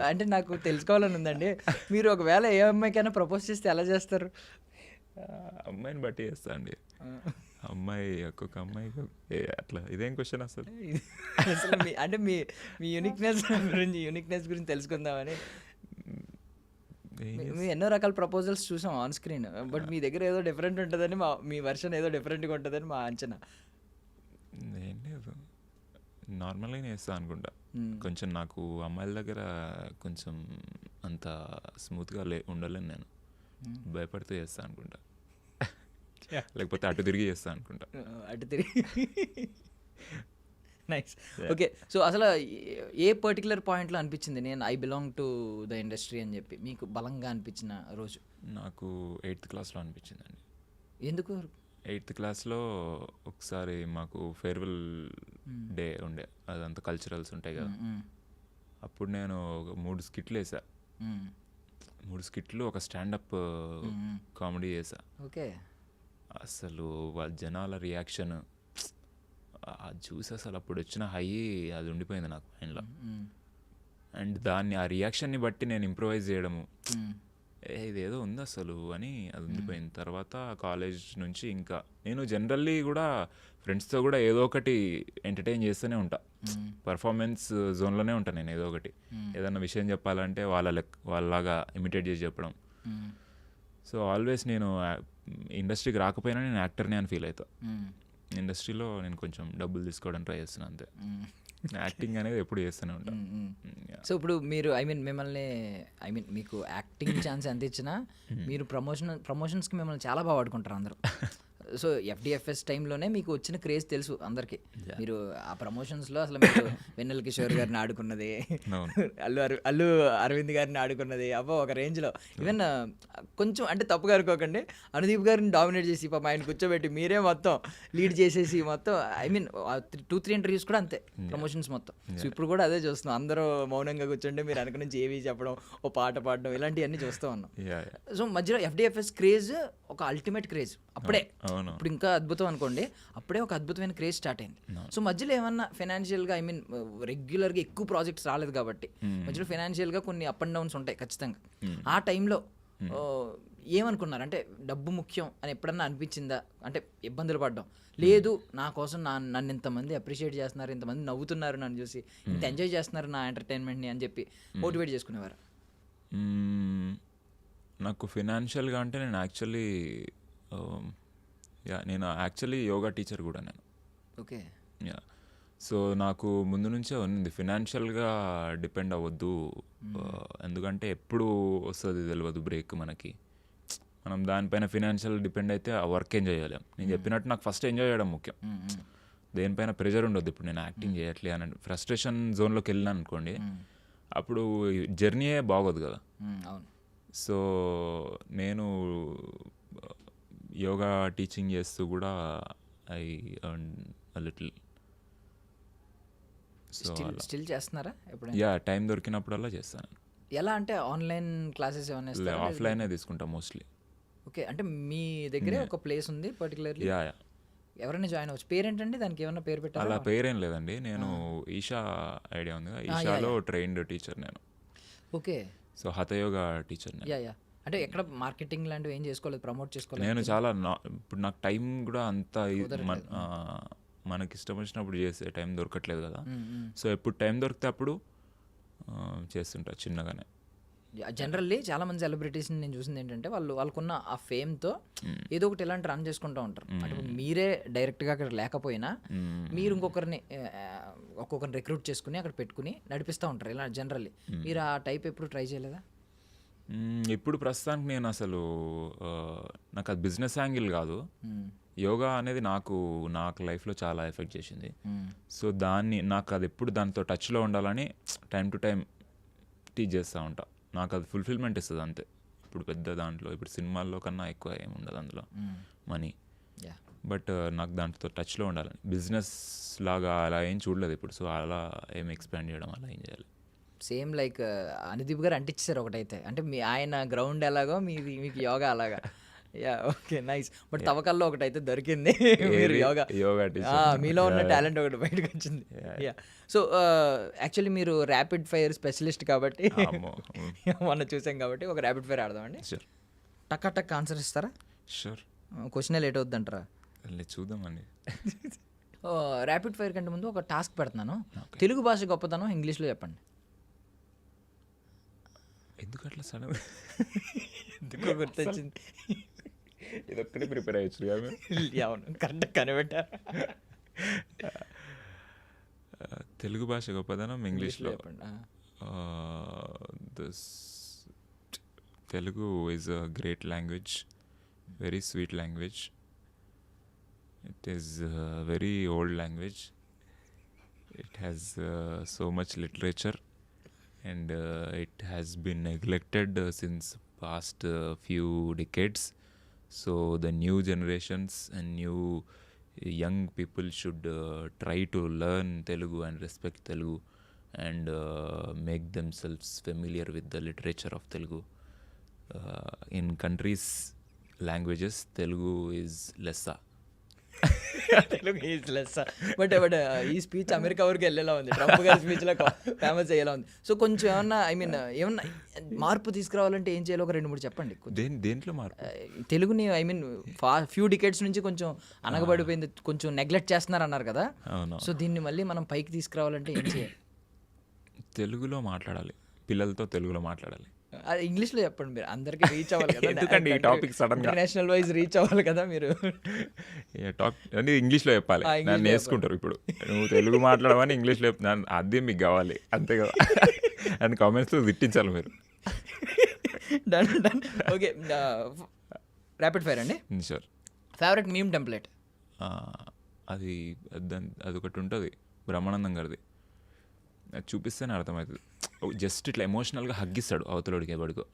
అంటే నాకు తెలుసుకోవాలని ఉందండి, మీరు ఒకవేళ ఏ అమ్మాయికైనా ప్రపోజ్ చేస్తే ఎలా చేస్తారు? అమ్మాయిని బట్టి చేస్తా అండి, అమ్మాయి ఒక్కొక్క అమ్మాయి అట్లా. ఇదేం క్వశ్చన్ అసలు? అంటే మీ యూనిక్నెస్ గురించి తెలుసుకుందామని. మేము ఎన్నో రకాల ప్రపోజల్స్ చూసాం ఆన్ స్క్రీన్, బట్ మీ దగ్గర ఏదో డిఫరెంట్ ఉంటుందని మీ వర్షన్ ఏదో డిఫరెంట్గా ఉంటుందని మా అంచనా. ఏం లేదు, నార్మల్గానే చేస్తా అనుకుంటా. కొంచెం నాకు అమ్మాయిల దగ్గర కొంచెం అంత స్మూత్గా ఉండలేను నేను, భయపడుతూ చేస్తా అనుకుంటా, లేకపోతే అటు తిరిగి చేస్తా అనుకుంటా. అటు తిరిగి. నైస్. ఓకే, సో అసలు ఏ పర్టికులర్ పాయింట్లో అనిపించింది నేను I belong to the industry అని చెప్పి మీకు బలంగా అనిపించిన రోజు? నాకు 8th క్లాస్లో అనిపించిందండి. ఎందుకు? 8th క్లాస్లో ఒకసారి మాకు ఫేర్వెల్ డే ఉండే, అదంతా కల్చరల్స్ ఉంటాయి కదా, అప్పుడు నేను 3 స్కిట్లు వేసా. 3 స్కిట్లు, ఒక స్టాండప్ కామెడీ చేసా. ఓకే, అసలు వాళ్ళ జనాల రియాక్షన్ అది చూసి అసలు అప్పుడు వచ్చిన హై అది ఉండిపోయింది నాకు మైండ్లో. అండ్ ఆ రియాక్షన్ని బట్టి నేను ఇంప్రూవైజ్ చేయడము, ఇదేదో ఉంది అసలు అని అది ఉండిపోయింది. తర్వాత కాలేజ్ నుంచి ఇంకా నేను జనరల్లీ కూడా ఫ్రెండ్స్తో కూడా ఏదో ఒకటి ఎంటర్టైన్ చేస్తూనే ఉంటా, పర్ఫార్మెన్స్ జోన్లోనే ఉంటాను నేను. ఏదో ఒకటి ఏదన్నా విషయం చెప్పాలంటే వాళ్ళలాగా ఇమిటేట్ చేసి చెప్పడం. సో ఆల్వేస్ నేను ఇండస్ట్రీకి రాకపోయినా నేను యాక్టర్నే అని ఫీల్ అవుతా. ఇండస్ట్రీలో నేను కొంచెం డబ్బులు తీసుకోవడానికి ట్రై చేస్తున్నాను అంతే. యాక్టింగ్ అనేది ఎప్పుడు చేస్తూనే ఉంటాను. సో ఇప్పుడు మీరు మిమ్మల్ని మీకు యాక్టింగ్ ఛాన్స్ ఎంత ఇచ్చినా మీరు ప్రమోషన్స్కి మిమ్మల్ని చాలా బాగా వాడుకుంటారు అందరూ. సో FDFS టైంలోనే మీకు వచ్చిన క్రేజ్ తెలుసు అందరికీ. మీరు ఆ ప్రమోషన్స్లో అసలు మీరు వెన్నెల కిషోర్ గారిని ఆడుకున్నది, అల్లు అరవింద్ గారిని ఆడుకున్నది అబ్బో ఒక రేంజ్లో. ఈవెన్ కొంచెం అంటే తప్పుగా అనుకోకండి, అనుదీప్ గారిని డామినేట్ చేసి పాపం ఆయన కూర్చోబెట్టి మీరే మొత్తం లీడ్ చేసేసి మొత్తం 2-3 ఇంటర్వ్యూస్ కూడా అంతే ప్రమోషన్స్ మొత్తం. సో ఇప్పుడు కూడా అదే చూస్తున్నాం, అందరూ మౌనంగా కూర్చుంటే మీరు వెనక నుంచి ఏవి చెప్పడం, ఓ పాట పాడడం, ఇలాంటివన్నీ చూస్తూ ఉన్నాం. సో మధ్యలో FDFS క్రేజ్ ఒక అల్టిమేట్ క్రేజ్ అప్పుడే. ఇప్పుడు ఇంకా అద్భుతం అనుకోండి, అప్పుడే ఒక అద్భుతమైన క్రేజ్ స్టార్ట్ అయింది. సో మధ్యలో ఏమన్నా ఫైనాన్షియల్గా రెగ్యులర్గా ఎక్కువ ప్రాజెక్ట్స్ రాలేదు కాబట్టి మధ్యలో ఫైనాన్షియల్గా కొన్ని అప్ అండ్ డౌన్స్ ఉంటాయి ఖచ్చితంగా. ఆ టైంలో ఏమనుకున్నారు? అంటే డబ్బు ముఖ్యం అని ఎప్పుడన్నా అనిపించిందా? అంటే ఇబ్బందులు పడ్డం లేదు, నా కోసం నన్ను ఇంతమంది అప్రిషియేట్ చేస్తున్నారు, ఇంతమంది నవ్వుతున్నారు నన్ను చూసి, ఇంత ఎంజాయ్ చేస్తున్నారు నా ఎంటర్టైన్మెంట్ని అని చెప్పి మోటివేట్ చేసుకునేవారు? నాకు ఫినాన్షియల్గా అంటే నేను యాక్చువల్లీ యోగా టీచర్ కూడా నేను. ఓకే. సో నాకు ముందు నుంచే ఉంది ఫినాన్షియల్గా డిపెండ్ అవ్వద్దు, ఎందుకంటే ఎప్పుడు వస్తుంది తెలియదు బ్రేక్ మనకి. మనం దానిపైన ఫినాన్షియల్ డిపెండ్ అయితే ఆ వర్క్ ఎంజాయ్ చేయలేం. నేను చెప్పినట్టు నాకు ఫస్ట్ ఎంజాయ్ చేయడం ముఖ్యం, దేనిపైన ప్రెషర్ ఉండొద్దు. ఇప్పుడు నేను యాక్టింగ్ చేయట్లే అని ఫ్రస్ట్రేషన్ జోన్లోకి వెళ్ళినాను అనుకోండి, అప్పుడు జర్నీయే బాగోదు కదా. అవును. సో నేను యోగా టీచింగ్ చేస్తూ కూడా I earn a little. So still చేస్తున్నారా ఎప్పుడైనా? టైం దొరికినప్పుడల్లా చేస్తాను. ఎలా అంటే ఆన్లైన్ క్లాసెస్ ఏమైనా? ఆఫ్లైనే తీసుకుంటా మోస్ట్లీ. ఓకే. అంటే మీ దగ్గరే ఒక ప్లేస్ ఉంది పర్టికులర్లీ, ఎవరైనా జాయిన్ అవ్వచ్చు. పేరేంటండి దానికి, ఏమన్నా పేరు పెట్టారా? అలా పేరేం లేదండి, నేను ఈషా ఐడియా ఉంది కదా, ఈషాలో ట్రైన్డ్ టీచర్ నేను. ఓకే. సో హఠయోగా టీచర్ నేను. యా. అంటే ఎక్కడ మార్కెటింగ్ లాంటివి ఏం చేసుకోలేదు, ప్రమోట్ చేసుకోలేదు? నేను చాలా ఇప్పుడు నాకు టైం కూడా అంత మనకి ఇష్టం వచ్చినప్పుడు చేసే టైం దొరకట్లేదు కదా. సో ఎప్పుడు టైం దొరికితే అప్పుడు చేస్తుంటా చిన్నగానే. జనరల్లీ చాలా మంది సెలబ్రిటీస్ని నేను చూసింది ఏంటంటే వాళ్ళకున్న ఆ ఫేమ్తో ఏదో ఒకటి ఇలాంటి రన్ చేసుకుంటూ ఉంటారు. అంటే మీరే డైరెక్ట్గా అక్కడ లేకపోయినా మీరు ఒక్కొక్కరిని రిక్రూట్ చేసుకుని అక్కడ పెట్టుకుని నడిపిస్తూ ఉంటారు ఇలా జనరల్లీ. మీరు ఆ టైప్ ఎప్పుడు ట్రై చేయలేదా? ఇప్పుడు ప్రస్తుతానికి నేను అసలు నాకు అది బిజినెస్ యాంగిల్ కాదు. యోగా అనేది నాకు లైఫ్లో చాలా ఎఫెక్ట్ చేసింది. సో నాకు అది ఎప్పుడు దాంతో టచ్లో ఉండాలని టైం టు టైం టీచ్ చేస్తూ ఉంటా. నాకు అది ఫుల్ఫిల్మెంట్ ఇస్తుంది అంతే. ఇప్పుడు పెద్ద దాంట్లో ఇప్పుడు సినిమాల్లో కన్నా ఎక్కువ ఏమి ఉండదు అందులో మనీ, బట్ నాకు దాంతో టచ్లో ఉండాలని. బిజినెస్ లాగా అలా ఏం చూడలేదు ఇప్పుడు. సో అలా ఏం ఎక్స్పాండ్ చేయడం అలా ఏం చేయాలి. సేమ్ లైక్ అనుదీప్ గారు అంటించారు ఒకటైతే, అంటే ఆయన గ్రౌండ్ ఎలాగో మీకు యోగా అలాగా. Yeah, okay, nice. బట్ తవ్వకాల్లో ఒకటైతే దొరికింది, మీరు యోగా మీలో ఉన్న టాలెంట్ ఒకటి బయటకు వచ్చింది. యా. సో యాక్చువల్లీ మీరు ర్యాపిడ్ ఫైర్ స్పెషలిస్ట్ కాబట్టి మొన్న చూసాం కాబట్టి ఒక ర్యాపిడ్ ఫైర్ ఆడదామండి. టక్ ఆన్సర్ ఇస్తారా? షూర్. క్వశ్చనే లేట్ అవుద్ది అంటారా? చూద్దామండి. ర్యాపిడ్ ఫైర్ కంటే ముందు ఒక టాస్క్ పెడుతున్నాను. తెలుగు భాష గొప్పతనం ఇంగ్లీష్లో చెప్పండి. ఎందుకు అట్లా సడన్ ఎందుకో గుర్తొచ్చింది. ఇదొక్కడే ప్రిపేర్ అయ్యచ్చు కదా. అవును, కరెక్ట్ కనిపెట్టారు. తెలుగు భాష గొప్పదనం ఇంగ్లీష్లో చెప్పండి. Telugu is a great language, very sweet language. It is very old language. It has so much literature and it has been neglected since past few decades. So the new generations and new young people should try to learn Telugu and respect Telugu and make themselves familiar with the literature of Telugu. In countries' languages, Telugu is lesser. Telugu is less. But ఈ speech America వరకు వెళ్ళేలా ఉంది, Trump గారి స్పీచ్లో famous అయ్యేలా ఉంది. So కొంచెం ఏమన్నా ఏమన్నా మార్పు తీసుకురావాలంటే ఏం చేయాలో ఒక 2-3 చెప్పండి. దేంట్లో మార్పు? తెలుగుని ఫ్యూ డికేట్స్ నుంచి కొంచెం అనగబడిపోయింది, కొంచెం నెగ్లెక్ట్ చేస్తున్నారు అన్నారు కదా. సో దీన్ని మళ్ళీ మనం పైకి తీసుకురావాలంటే ఏం చేయాలి? తెలుగులో మాట్లాడాలి, పిల్లలతో తెలుగులో మాట్లాడాలి. అది ఇంగ్లీష్లో చెప్పండి మీరు, అందరికీ రీచ్ అవ్వాలి కదా. ఎందుకండి ఈ topic sudden గా? ఇంటర్నేషనల్ వైజ్ రీచ్ అవ్వాలి కదా మీరు. టాక్ అంటే ఇంగ్లీష్లో చెప్పాలి, English నన్ను లో వేసుకుంటారు ఇప్పుడు. నువ్వు తెలుగు మాట్లాడమని ఇంగ్లీష్లో చెప్తున్నాను, అదే మీకు కావాలి అంతే కదా. అండ్ కామెంట్స్లో తిట్టించాలి మీరు. Done done. Okay, rapid fire అండి. షూర్. Favourite meme template? అది అదొకటి ఉంటుంది బ్రహ్మానందం గారిది, అది చూపిస్తేనే అర్థమవుతుంది. జస్ట్ ఇట్లా ఎమోషనల్గా హగ్గిస్తాడు అవతలోడికి ఎవడికో,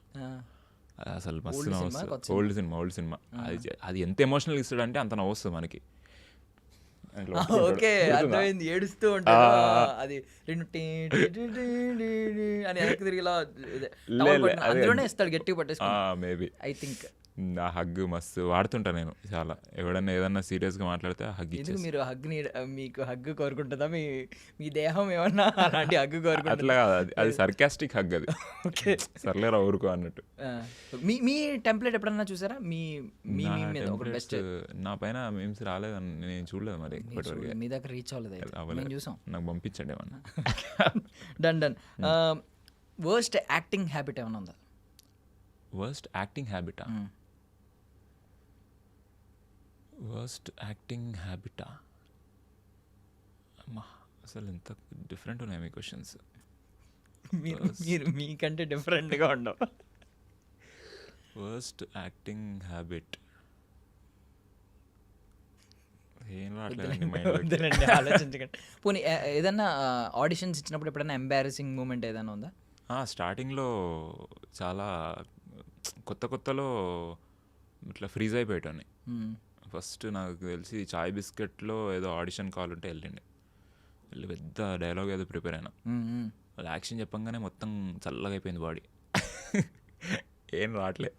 అసలు మస్తు Old నవ్వు cinema, వస్తుంది. కొత్త ఓల్డ్ సినిమా అది ఎంత ఎమోషనల్గా ఇస్తాడు అంటే అంత నవ్వు వస్తుంది మనకి. ఇట్లా ఓకే, గుర్తుందా? అర్థమైంది. ఏడుస్తూ ఉంటాడు, అది రెండు అని వెనక్కి తిరిగి ఇలా అందులోనే ఇస్తాడు గట్టిగా పట్టేసుకుని. మేబీ ఐ థింక్ ఆ హగ్ మస్తు వాడుతుంటా నేను చాలా. ఎవడన్నా ఏదన్నా సీరియస్గా మాట్లాడితే ఆ హగ్ ఎందుకు ఇచ్చేసి మీరు హగ్ని, మీకు హగ్ కోరుకుంటుందా? మీ దేహం ఏమన్నా అలాంటి హగ్ కోరుకుంటుందా? అట్లా కాదు, అది సర్కాస్టిక్ హగ్ అది. ఓకే, సర్లేరా ఊరుకో అన్నట్టు. మీ టెంప్లెట్ ఎప్పుడన్నా చూసారా? మీ నా మీద ఒక templates బెస్ట్ నా పైన మీమ్స్ రాలేదని నేను చూడలేదు మరి ఇప్పటివరకు. మీ దగ్గర రీచ్ అవ్వలేదు అయితే. అవ్వలేదు. మేము చూసాం. నాకు పంపించండి ఏమన్నా. Done done. Worst acting habit ఏమైనా ఉందా? వర్స్ట్ యాక్టింగ్ హ్యాబిటా? వర్స్ట్ యాక్టింగ్ హ్యాబిటా? అమ్మా అసలు ఎంత డిఫరెంట్ ఉన్నాయి మీ క్వశ్చన్స్. మీరు మీకంటే డిఫరెంట్గా ఉండవు. వర్స్ట్ యాక్టింగ్ హ్యాబిట్ ఏం రావట్లేదండి మైండ్లోకి. వద్దులేండి, ఆలోచించకండి. పోనీ ఏదన్నా ఆడిషన్స్ ఇచ్చినప్పుడు ఎప్పుడైనా ఎంబారసింగ్ మూమెంట్ ఏదైనా ఉందా? స్టార్టింగ్లో చాలా కొత్తలో ఇట్లా ఫ్రీజ్ అయిపోయేటోని. ఫస్ట్ నాకు తెలిసి చాయ్ బిస్కెట్లో ఏదో ఆడిషన్ కాల్ ఉంటే వెళ్ళి పెద్ద డైలాగ్ ఏదో ప్రిపేర్ అయినా. వాళ్ళు యాక్షన్ చెప్పంగానే మొత్తం చల్లగా అయిపోయింది బాడీ. ఏం రావట్లే.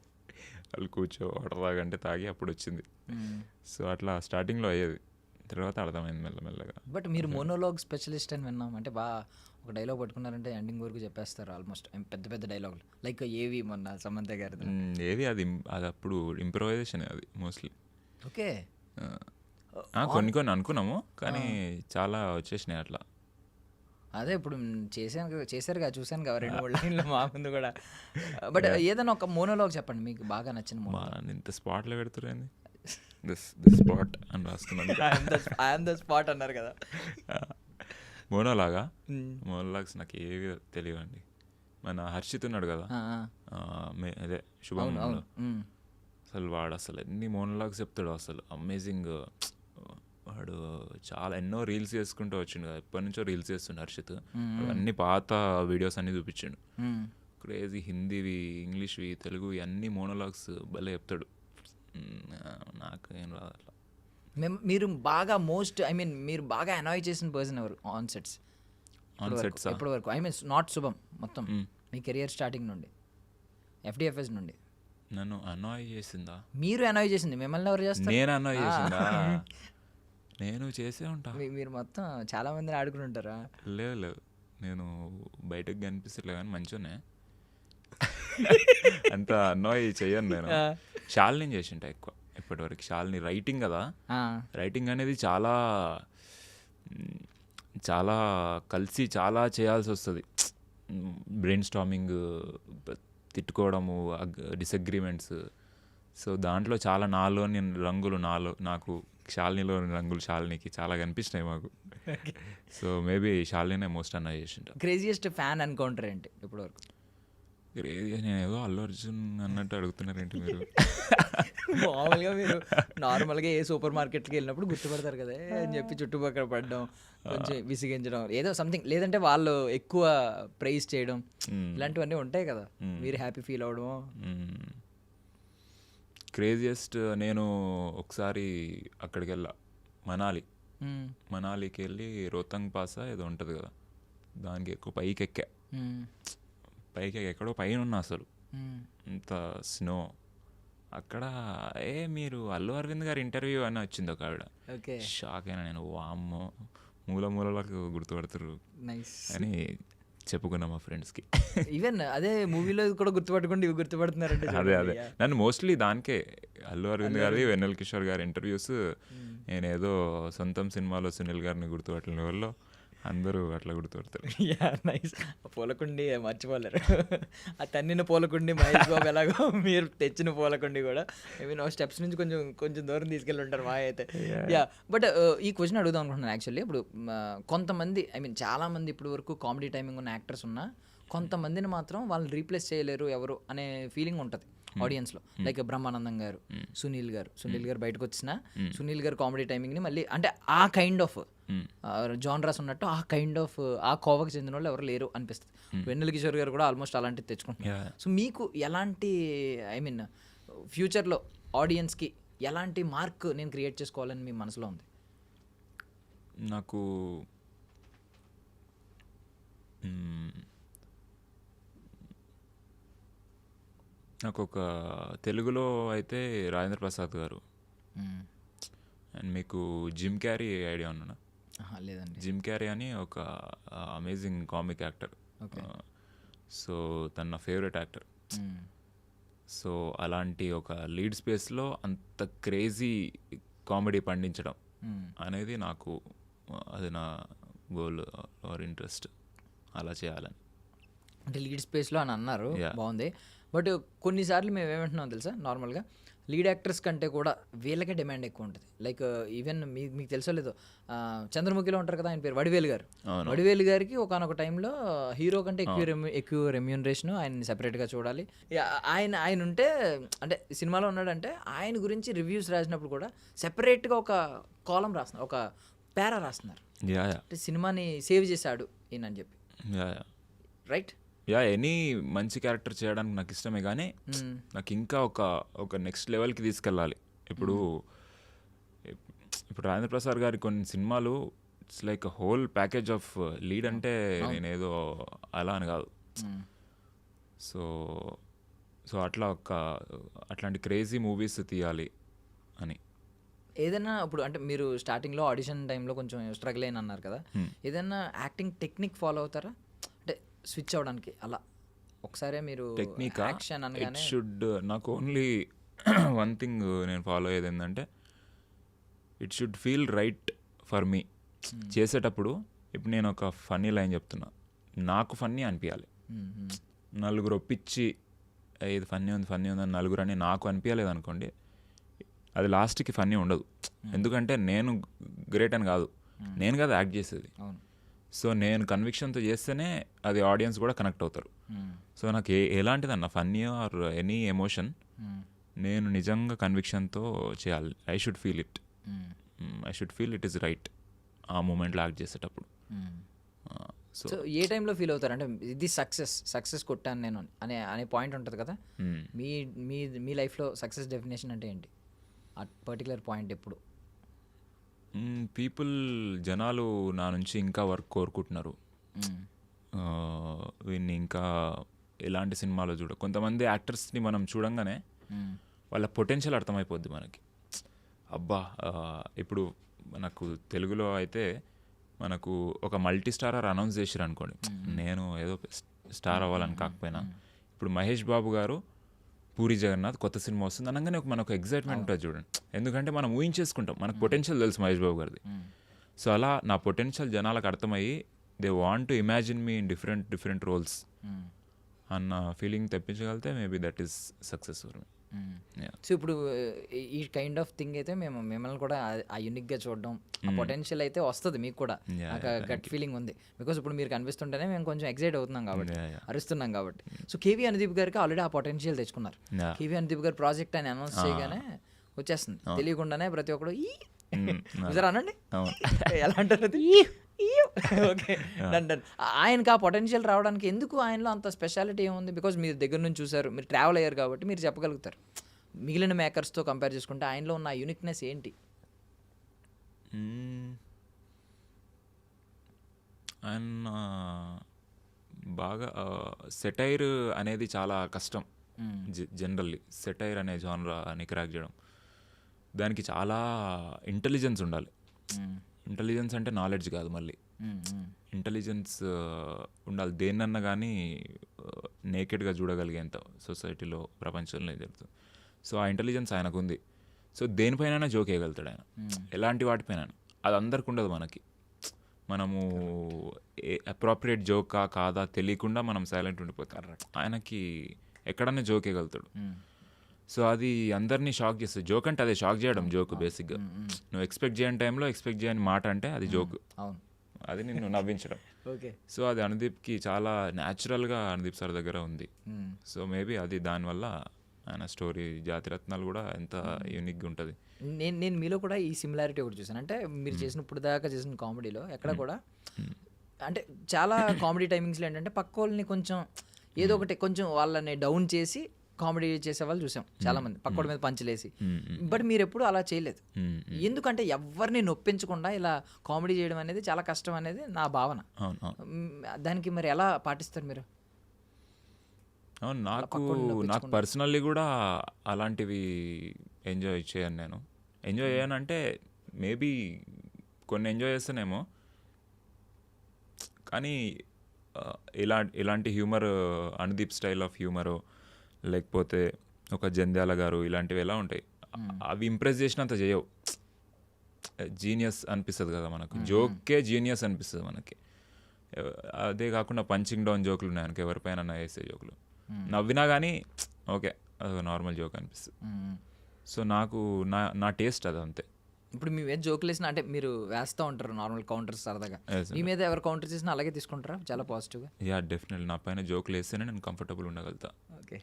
వాళ్ళు కూర్చో వాటర్ తాగంటే తాగి అప్పుడు వచ్చింది. సో అట్లా స్టార్టింగ్లో అయ్యేది, తర్వాత అర్థమైంది మెల్లమెల్లగా. బట్ మీరు మోనోలాగ్ స్పెషలిస్ట్ అని విన్నాం. అంటే బాగా ఒక డైలాగ్ పట్టుకున్నారంటే ఎండింగ్ వరకు చెప్పేస్తారు ఆల్మోస్ట్. పెద్ద పెద్ద డైలాగులు లైక్ ఏవి మొన్న సమంత గారిది. ఏది అది అప్పుడు ఇంప్రొవైజేషన్ అది మోస్ట్లీ. ఓకే, కొన్ని అనుకున్నాము కానీ చాలా వచ్చేసినాయి అట్లా. అదే ఇప్పుడు చేశారుగా, చూశాను కదా 2-3 లైన్లు మా ముందు కూడా. బట్ ఏదైనా ఒక మోనోలాగ్ చెప్పండి మీకు బాగా నచ్చిన మోనోలాగ్. ఇంత స్పాట్లో పెడుతురండి, దిస్ స్పాట్ అని రాసుకున్నాను. ఐఎమ్ ద స్పాట్ అన్నారు కదా. మోనోలాగ్స్ నాకు ఏవి తెలియవండి. మన హర్షిత్ ఉన్నాడు కదా, అదే శుభం, అసలు వాడు అసలు ఎన్ని మోనోలాగ్స్ చెప్తాడు, అసలు అమేజింగ్. వాడు చాలా ఎన్నో రీల్స్ చేసుకుంటూ వచ్చిండు కదా, ఎప్పటి నుంచో రీల్స్ చేస్తుండే హర్షిత్. అన్ని పాత వీడియోస్ అన్ని చూపించిండు, క్రేజీ. హిందీవి, ఇంగ్లీష్వి, తెలుగు అన్ని మోనోలాగ్స్ భలే చెప్తాడు. నాకు ఏం రాదు అట్లా. మీరు బాగా మీరు బాగా అనాయ్ చేసిన పర్సన్ ఎవరు ఆన్ సెట్స్? ఎప్పటి వరకు? నాట్ శుభం, మొత్తం మీ కెరియర్ స్టార్టింగ్ నుండి, FDFS నుండి. నన్ను అనాయ్ చేసిందా? మీరు అనాయ్ చేసింది మిమ్మల్ని ఎవరు చేస్తారు? నేను అనాయ్ చేసిందా? నేను చేసే ఉంటా. మీరు మొత్తం చాలా మందిని ఆడుకుని ఉంటారా? లేదు, నేను బయటకు కనిపిస్తలే కానీ మంచిగానే. అంత అనాయ్ చెయ్యను నేను. శాలిని చేసింటా ఎక్కువ ఇప్పటివరకు. శాలిని రైటింగ్ కదా, రైటింగ్ అనేది చాలా కలిసి చాలా చేయాల్సి వస్తుంది. బ్రెయిన్ స్టార్మింగ్, తిట్టుకోవడము, డిసగ్రిమెంట్స్. సో దాంట్లో చాలా నాలోని రంగులు నాకు శాలినిలోని రంగులు శాలినికి చాలా కనిపించినాయి మాకు. సో మేబీ శాలినే మోస్ట్ అన్నా చేసింటా. క్రేజియస్ట్ ఫ్యాన్ ఎన్కౌంటర్ ఏంటి ఇప్పటివరకు? నేను ఏదో అల్లు అర్జున్ అన్నట్టు అడుగుతున్నారేంటి మీరు? మామూలుగా మీరు నార్మల్గా ఏ సూపర్ మార్కెట్కి వెళ్ళినప్పుడు గుర్తుపడతారు కదా అని చెప్పి చుట్టుపక్కల పడడం, కొంచెం విసిగించడం, ఏదో సంథింగ్, లేదంటే వాళ్ళు ఎక్కువ ప్రైజ్ చేయడం, ఇలాంటివన్నీ ఉంటాయి కదా, మీరు హ్యాపీ ఫీల్ అవడం. క్రేజియస్ట్ నేను ఒకసారి అక్కడికి వెళ్ళా, మనాలికి వెళ్ళి రోహతంగ్ పాసా ఏదో ఉంటుంది కదా, దానికి ఎక్కువ పైకి ఎక్కడో పైన ఉన్నా అసలు, అంత స్నో. అక్కడ మీరు అల్లు అరవింద్ గారి ఇంటర్వ్యూ అని వచ్చింది ఒక ఆవిడ. షాక్ అయినా నేను, వామ్మో మూలలకు గుర్తుపడతారు అని చెప్పుకున్నా మా ఫ్రెండ్స్కి. ఈవెన్ అదే మూవీలో కూడా గుర్తుపట్టుకోండి, ఇవి గుర్తుపడుతున్నారంటే. అదే నన్ను మోస్ట్లీ దానికే అల్లు అరవింద్ గారి, వెన్నెల కిషోర్ గారి ఇంటర్వ్యూస్, నేనేదో సొంతం సినిమాలో సునీల్ గారిని గుర్తుపట్టిన వాళ్ళు అందరూ అట్లా గుర్తుపడతారు. Yeah nice. పూలకుండి మర్చిపోలేరు. ఆ తన్నిన పూలకుండి మహేష్ బాబు ఎలాగో మీరు తెచ్చిన పూలకుండి కూడా ఐ స్టెప్స్ నుంచి కొంచెం కొంచెం దూరం తీసుకెళ్ళి ఉంటారు మా అయితే. యా బట్ ఈ క్వశ్చన్ అడుగుదాం అనుకుంటున్నాను యాక్చువల్లీ. ఇప్పుడు కొంతమంది చాలామంది ఇప్పుడు వరకు కామెడీ టైమింగ్ ఉన్న యాక్టర్స్ ఉన్నా కొంతమందిని మాత్రం వాళ్ళని రీప్లేస్ చేయలేరు ఎవరు అనే ఫీలింగ్ ఉంటుంది ఆడియన్స్లో. లైక్ బ్రహ్మానందం గారు, సునీల్ గారు బయటకు వచ్చిన సునీల్ గారు కామెడీ టైమింగ్ని మళ్ళీ అంటే ఆ కైండ్ ఆఫ్ జానరాస్ ఉన్నట్టు ఆ కైండ్ ఆఫ్ ఆ కోవకు చెందిన వాళ్ళు ఎవరు లేరు అనిపిస్తుంది. వెన్నెల కిషోర్ గారు కూడా ఆల్మోస్ట్ అలాంటివి తెచ్చుకుంటున్నారు. సో మీకు ఎలాంటి ఫ్యూచర్లో ఆడియన్స్కి ఎలాంటి మార్క్ నేను క్రియేట్ చేసుకోవాలని మీ మనసులో ఉంది? నాకు నాకు ఒక తెలుగులో అయితే రాజేంద్ర ప్రసాద్ గారు అండ్ మీకు జిమ్ క్యారీ ఐడియా ఉన్నా? లేదండి. జిమ్ క్యారీ అని ఒక అమేజింగ్ కామిక్ యాక్టర్. సో తన నా ఫేవరెట్ యాక్టర్. సో అలాంటి ఒక లీడ్ స్పేస్లో అంత క్రేజీ కామెడీ పండించడం అనేది నాకు అది నా గోల్ ఆర్ ఇంట్రెస్ట్, అలా చేయాలని. అంటే లీడ్ స్పేస్లో అని అన్నారు, బాగుంది. బట్ కొన్నిసార్లు మేము ఏమంటున్నాం తెలుసా, నార్మల్గా లీడ్ యాక్టర్స్ కంటే కూడా వీళ్ళకే డిమాండ్ ఎక్కువ ఉంటుంది. లైక్ ఈవెన్ మీకు తెలుసో లేదో చంద్రముఖిలో ఉంటారు కదా ఆయన పేరు వడివేలు గారు. వడివేలు గారికి ఒకనొక టైంలో హీరో కంటే ఎక్కువ రెమ్యూనరేషన్, ఆయన సెపరేట్గా చూడాలి. ఆయన ఉంటే అంటే సినిమాలో ఉన్నాడంటే ఆయన గురించి రివ్యూస్ రాసినప్పుడు కూడా సెపరేట్గా ఒక కాలం రాస్తున్నారు, ఒక పేరా రాస్తున్నారు. అంటే సినిమాని సేవ్ చేశాడు ఈయన అని చెప్పి. రైట్. ఎనీ మంచి క్యారెక్టర్ చేయడానికి నాకు ఇష్టమే, కానీ నాకు ఇంకా ఒక నెక్స్ట్ లెవెల్కి తీసుకెళ్ళాలి. ఇప్పుడు రాజేంద్ర ప్రసాద్ గారి కొన్ని సినిమాలు it's like whole package of lead. అంటే నేనేదో అలా అని కాదు. సో అట్లాంటి క్రేజీ మూవీస్ తీయాలి అని. ఏదైనా ఇప్పుడు అంటే మీరు స్టార్టింగ్లో ఆడిషన్ టైంలో కొంచెం స్ట్రగుల్ అయిన అన్నారు కదా, ఏదైనా యాక్టింగ్ టెక్నిక్ ఫాలో అవుతారా? అంటే స్విచ్ అవ్వడానికి అలా ఒకసారి మీరు టెక్నిక్ యాక్షన్ అనగానే నాకు ఓన్లీ వన్ థింగ్ నేను ఫాలో అయ్యేది ఏంటంటే it should feel right for me. చేసేటప్పుడు ఇప్పుడు నేను ఒక ఫన్నీ లైన్ చెప్తున్నా, నాకు ఫన్నీ అనిపించాలి. నలుగురు ఒప్పించి ఇది ఫన్నీ ఉంది అని నలుగురు అని నాకు అనిపించలేదు అనుకోండి, అది లాస్ట్కి ఫన్నీ ఉండదు. ఎందుకంటే నేను గ్రేట్ అని కాదు, నేను కదా యాక్ట్ చేసేది. సో నేను కన్విక్షన్తో చేస్తేనే అది ఆడియన్స్ కూడా కనెక్ట్ అవుతారు. సో నాకు ఎలాంటిదన్న ఫన్నీ ఆర్ ఎనీ ఎమోషన్ నేను నిజంగా కన్విక్షన్తో చేయాలి. I should feel it is right ఆ మూమెంట్లో యాక్ట్ చేసేటప్పుడు. సో ఏ టైంలో ఫీల్ అవుతారు అంటే ఇది సక్సెస్ కొట్టాను నేను అనే పాయింట్ ఉంటుంది కదా, మీ లైఫ్లో సక్సెస్ డెఫినేషన్ అంటే ఏంటి? ఆ పర్టికులర్ పాయింట్ ఎప్పుడు? జనాలు నా నుంచి ఇంకా వర్క్ కోరుకుంటున్నారు, వీడిని ఇంకా ఎలాంటి సినిమాలో కొంతమంది యాక్టర్స్ని మనం చూడంగానే వాళ్ళ పొటెన్షియల్ అర్థమైపోద్ది మనకి. అబ్బా ఇప్పుడు మనకు తెలుగులో అయితే మనకు ఒక మల్టీ స్టారర్ అనౌన్స్ చేసారు అనుకోండి, నేను ఏదో స్టార్ అవ్వాలని కాకపోయినా, ఇప్పుడు మహేష్ బాబు గారు పూరి జగన్నాథ్ కొత్త సినిమా వస్తుంది అనగానే మనకు ఎగ్జైట్మెంట్ ఉంటుంది చూడండి. ఎందుకంటే మనం ఊహించేసుకుంటాం, మనకు పొటెన్షియల్ తెలుసు మహేష్ బాబు గారిది. సో అలా నా పొటెన్షియల్ జనాలకు అర్థమయ్యి they want to imagine me in different roles అన్న ఫీలింగ్ తెప్పించగలిగితే maybe that is success for me. So ఇప్పుడు ఈ కైండ్ ఆఫ్ థింగ్ అయితే మిమ్మల్ని కూడా ఆ యూనిక్గా చూడడం, ఆ పొటెన్షియల్ అయితే వస్తుంది మీకు కూడా. నాకు గట్ ఫీలింగ్ ఉంది, బికాస్ ఇప్పుడు మీరు కనిపిస్తుంటేనే మేము కొంచెం ఎక్సైట్ అవుతున్నాం కాబట్టి, అరుస్తున్నాం కాబట్టి. సో కేవీ అనుదీప్ గారికి ఆల్రెడీ ఆ పొటెన్షియల్ తెచ్చుకున్నారు. కేవీ అనుదీప్ గారు ప్రాజెక్ట్ అని అనౌన్స్ చేయగానే వచ్చేస్తుంది, తెలియకుండానే ప్రతి ఒక్కరు అనండి ఎలా అంటారు అది. Okay done. ఆయనకి ఆ పొటెన్షియల్ రావడానికి ఎందుకు ఆయనలో అంత స్పెషాలిటీ ఏముంది? బికాజ్ మీరు దగ్గర నుంచి చూసారు, మీరు ట్రావెల్ అయ్యారు కాబట్టి మీరు చెప్పగలుగుతారు. మిగిలిన మేకర్స్తో కంపేర్ చేసుకుంటే ఆయనలో ఉన్న యూనిక్నెస్ ఏంటి? ఆయన బాగా సెటైర్ అనేది చాలా కష్టం. జనరల్లీ సెటైర్ అనే జానరా అని క్రాక్ చేయడం, దానికి చాలా ఇంటెలిజెన్స్ ఉండాలి. ఇంటెలిజెన్స్ అంటే నాలెడ్జ్ కాదు, మళ్ళీ ఇంటెలిజెన్స్ ఉండాలి. దేన్నన్నా కానీ నేకెడ్గా చూడగలిగేంత సొసైటీలో, ప్రపంచంలో జరుగుతుంది. సో ఆ ఇంటెలిజెన్స్ ఆయనకు ఉంది. సో దేనిపైన జోక్ వేయగలుగుతాడు ఆయన, ఎలాంటి వాటిపైన. అది అందరికి ఉండదు. మనము అప్రోప్రియేట్ జోకా కాదా తెలియకుండా మనం సైలెంట్ ఉండిపోతాం. ఆయనకి ఎక్కడన్నా జోక్ వేయగలుగుతాడు. సో అది అందరినీ షాక్ చేస్తుంది. జోక్ అంటే అదే, షాక్ చేయడం జోక్ బేసిక్గా. నువ్వు ఎక్స్పెక్ట్ చేయని టైంలో ఎక్స్పెక్ట్ చేయని మాట అంటే అది జోక్, అది నిన్ను నవ్వించడం. ఓకే. సో అది అనుదీప్కి చాలా న్యాచురల్గా అనుదీప్ సార్ దగ్గర ఉంది. సో మేబీ అది దానివల్ల ఆయన స్టోరీ జాతిరత్నాలు కూడా ఎంత యూనిక్గా ఉంటుంది. నేను మీలో కూడా ఈ సిమిలారిటీ ఒకటి చూసాను. అంటే మీరు చేసిన ఇప్పుడు దాకా చేసిన కామెడీలో ఎక్కడ కూడా అంటే చాలా కామెడీ టైమింగ్స్లో ఏంటంటే పక్క వాళ్ళని కొంచెం ఏదో ఒకటి కొంచెం వాళ్ళని డౌన్ చేసి కామెడీ చేసే వాళ్ళు చూసాం చాలా మంది, పక్కోడి మీద పంచలేసి. బట్ మీరు ఎప్పుడు అలా చేయలేదు. ఎందుకంటే ఎవరిని నొప్పించకుండా ఇలా కామెడీ చేయడం అనేది చాలా కష్టం అనేది నా భావన. దానికి మరి ఎలా పాటిస్తారు మీరు? అవును, నాకు పర్సనల్లీ కూడా అలాంటివి ఎంజాయ్ చేయను. నేను ఎంజాయ్ చేయనంటే మేబీ కొన్ని ఎంజాయ్ చేస్తానేమో, కానీ ఇలాంటి humour, Anudeep style of humour, లేకపోతే ఒక జంధ్యాల గారు, ఇలాంటివి ఎలా ఉంటాయి, అవి ఇంప్రెస్ చేసినంత చేయవు. జీనియస్ అనిపిస్తుంది కదా మనకు, జోకే జీనియస్ అనిపిస్తుంది మనకి. అదే కాకుండా పంచింగ్ డౌన్ జోకులు ఉన్నాయి మనకి, ఎవరిపైన వేసే జోకులు నవ్వినా కానీ ఓకే అది నార్మల్ జోక్ అనిపిస్తుంది. సో నాకు నా టేస్ట్ అది అంతే. ఇప్పుడు మీ మీద జోకులు వేసిన అంటే మీరు వేస్తూ ఉంటారు నార్మల్ కౌంటర్స్ సరదాగా, మీ మీద ఎవరు కౌంటర్ చేసినా అలాగే తీసుకుంటారా చాలా పాజిటివ్గా? యా డెఫినెట్లీ, నా పైన జోకులు వేస్తేనే నేను కంఫర్టబుల్ ఉండగలుగుతా. ఓకే.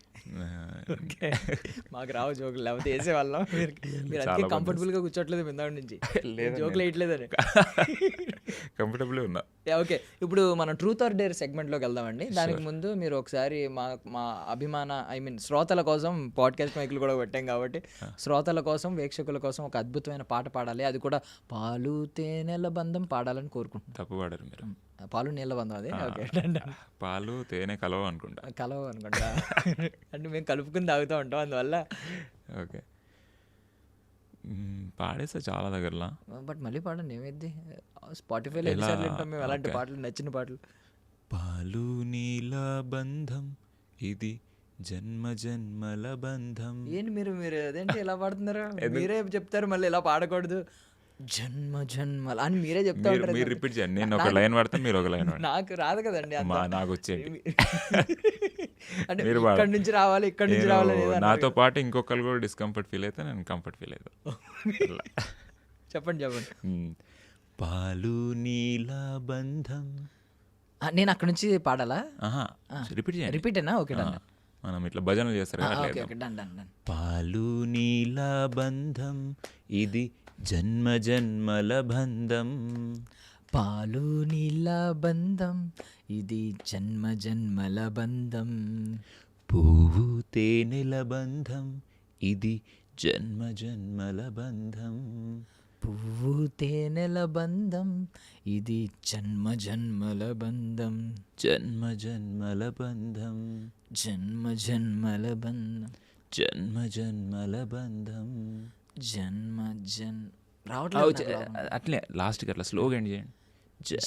మాకు రావు జోకులు, లేకపోతే వేసేవాళ్ళం. మీరు అందుకే కంఫర్టబుల్గా కూర్చోట్లేదు ఇందాక నుంచి, జోకులు వేయట్లేదని. కంఫర్టబుల్ ఉన్నా. ఓకే, ఇప్పుడు మనం ట్రూత్ ఆర్ డేర్ సెగ్మెంట్లోకి వెళ్దామండి. దానికి ముందు మీరు ఒకసారి మా అభిమాన శ్రోతల కోసం పాడ్కాస్ట్ మైకులు కూడా పెట్టాం కాబట్టి శ్రోతల కోసం వీక్షకుల కోసం ఒక అద్భుతమైన పాట పాడాలి, అది కూడా పాలు తేనెల బంధం పాడాలని కోరుకుంటున్నాను. తప్పు పాడారు మీరు. పాలు నీళ్ళ బంధం అది. ఓకే. పాలు తేనె కలవ అనుకుంటా. అంటే మేము కలుపుకుని తాగుతూ ఉంటాం అందువల్ల. ఓకే, పాడేస్తా చాలా దగ్గరలా. బట్ మళ్ళీ పాడండి, ఏమైంది? స్పాటిఫైలో ఎన్నిసార్లు వింటాం మేము అలాంటి పాటలు, నచ్చిన పాటలు. పాలు నీల బంధం ఇది జన్మ జన్మల బంధం. ఏంటి మీరు అదేంటి ఇలా పాడుతున్నారు? మీరే చెప్తారు మళ్ళీ ఇలా పాడకూడదు, జన్మ జన్మల అని మీరే చెప్తా ఉంటారు. మీరు రిపీట్ చేయండి, నేను ఒక లైన్ వాడతాను, మీరు ఒక లైన్. నాకు రాదు కదండి, నాకు వచ్చేది. అంటే ఇక్కడ నుంచి రావాలి, ఇక్కడ నుంచి రావాలి. నాతో పాటు ఇంకొకరు కూడా డిస్కంఫర్ట్ ఫీల్ అయితే నేను కంఫర్ట్ ఫీల్ అవుతాను. చెప్పండి. పాలు నీల బంధం. నేను అక్కడ నుంచి పాడాలా? రిపీట్ చేయండి. రిపీటేనా? ఓకే, మనం ఇట్లా భజనలు చేస్తారు కదా. పాలు నీల బంధం ఇది జన్మ జన్మల బంధం. పాలు నీల బంధం ఇది జన్మ జన్మల బంధం. పువ్వు తేనెల బంధం ఇది జన్మ జన్మల బంధం. పువ్వు తేనెల బంధం ఇది జన్మ జన్మల బంధం. జన్మ జన్మల బంధం. జన్మ జన్మల బంధం. జన్మ జన్మల బంధం. రావట్లేదు అట్లే లాస్ట్కి అట్లా స్లోగా ఎండ్ చేయండి.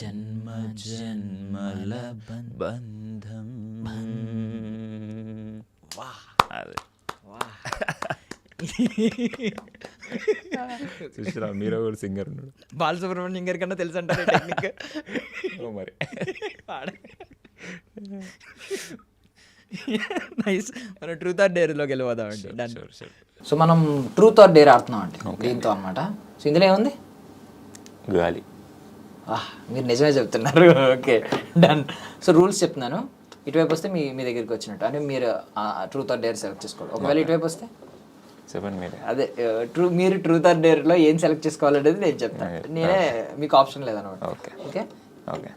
జన్మ జన్మల బంధం. అదే చూసిరా, మీరు కూడా సింగర్ ఉన్నాడు. బాలసుబ్రహ్మణ్యం గారి కన్నా తెలుసు అంటారు టెక్నిక్. మరి నైస్. మనం ట్రూత్ ఆర్ డేర్లోకి వెళ్ళిపోదామండి. సో మనం ట్రూత్ ఆర్ డేర్ ఆడుతున్నాం అండి దీంతో అనమాట. సో ఇందులో ఏముంది? గాలి. మీరు నిజమే చెప్తున్నారు. Okay, done. సో రూల్స్ చెప్తున్నాను, ఇటువైపు వస్తే మీ దగ్గరికి వచ్చినట్టు, అంటే మీరు ట్రూత్ ఆర్ డేర్ సెలెక్ట్ చేసుకోవాలి. ఒకవేళ ఇటువైపు వస్తే చెప్పండి మీరే. అదే మీరు ట్రూత్ ఆర్ డేర్లో ఏం సెలెక్ట్ చేసుకోవాలనేది నేను చెప్తాను, నేనే మీకు ఆప్షన్ లేదనమాట. Okay okay okay,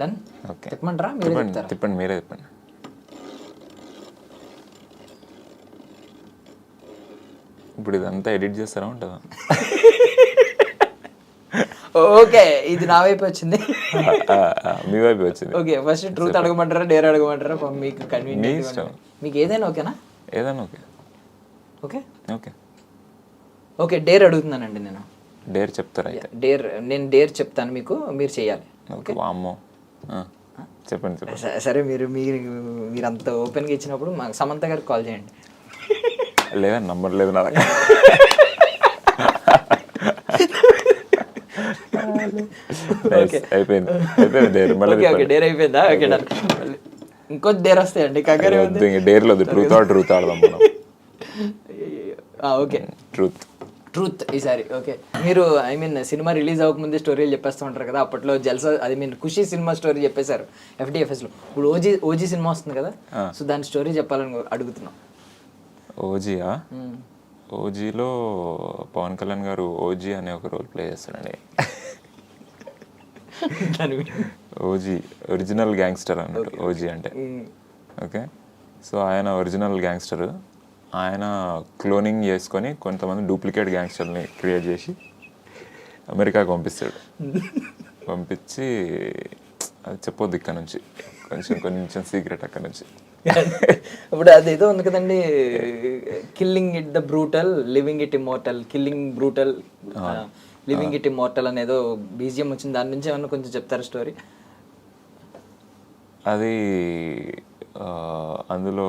done. Okay, చెప్పమంటారా? మీరే చెప్తారా? చెప్పండి, మీరే చెప్పండి. ఇప్పుడు ఇదంతా ఎడిట్ చేస్తారా ఉంటుందా? ఓకే, ఇది నా వైపు వచ్చింది, మీ వైపు వచ్చింది. ఓకే, ఫస్ట్ ట్రూత్ అడగమంటారా డేర్ అడగమంటారా? మీకు కన్వీనియంట్, మీకు ఏదైనా ఓకేనా? ఏదైనా okay. Okay okay okay, dare అడుగుతున్నానండి నేను. డేర్ చెప్తారా? నేను డేర్ చెప్తాను మీకు, మీరు చేయాలి. ఓకే, వామ్మో, చెప్పండి చెప్పండి. సరే, మీరు అంత ఓపెన్గా ఇచ్చినప్పుడు మాకు సమంత గారికి కాల్ చేయండి. లేదండి, నంబర్ లేదు నా దగ్గర. అయిపోయింది డేర్ మళ్ళీ ఓకే ఓకే డేర్ అయిపోయిందా ఓకే డన్ ఇంకో డేర్ వస్తాయండి కంగారు ఏముంది డేర్లో ట్రూత్ ఆడదాం మనం. ఓకే ట్రూత్ ఈసారి ఓకే మీరు ఐ మీన్ సినిమా రిలీజ్ అవ్వకముందే స్టోరీలు చెప్పేస్తూ ఉంటారు కదా అప్పట్లో జల్సా అది మీన్ ఖుషి సినిమా స్టోరీ చెప్పేశారు FDFSలో ఇప్పుడు ఓజీ సినిమా వస్తుంది కదా సో దాని స్టోరీ చెప్పాలని అడుగుతున్నాం. ఓజీయా? ఓజీలో పవన్ కళ్యాణ్ గారు ఓజీ అనే ఒక రోల్ ప్లే చేస్తాడండి. ఓజీ ఒరిజినల్ గ్యాంగ్స్టర్ అన్నట్టు ఓజీ అంటే. ఓకే, సో ఆయన ఒరిజినల్ గ్యాంగ్స్టర్. ఆయన క్లోనింగ్ చేసుకొని కొంతమంది డూప్లికేట్ గ్యాంగ్స్టర్ని క్రియేట్ చేసి అమెరికాకి పంపిస్తాడు. పంపించి అది చెప్పొద్దు ఇక్కడ నుంచి, కొంచెం సీక్రెట్ అక్కడ నుంచి. ఇప్పుడు అదేదో ఉంది కదండి, killing it the brutal living it immortal, killing brutal living it immortal అనేదో బీజిఎం వచ్చింది, దాని నుంచి ఏమన్నా కొంచెం చెప్తారా స్టోరీ? అది అందులో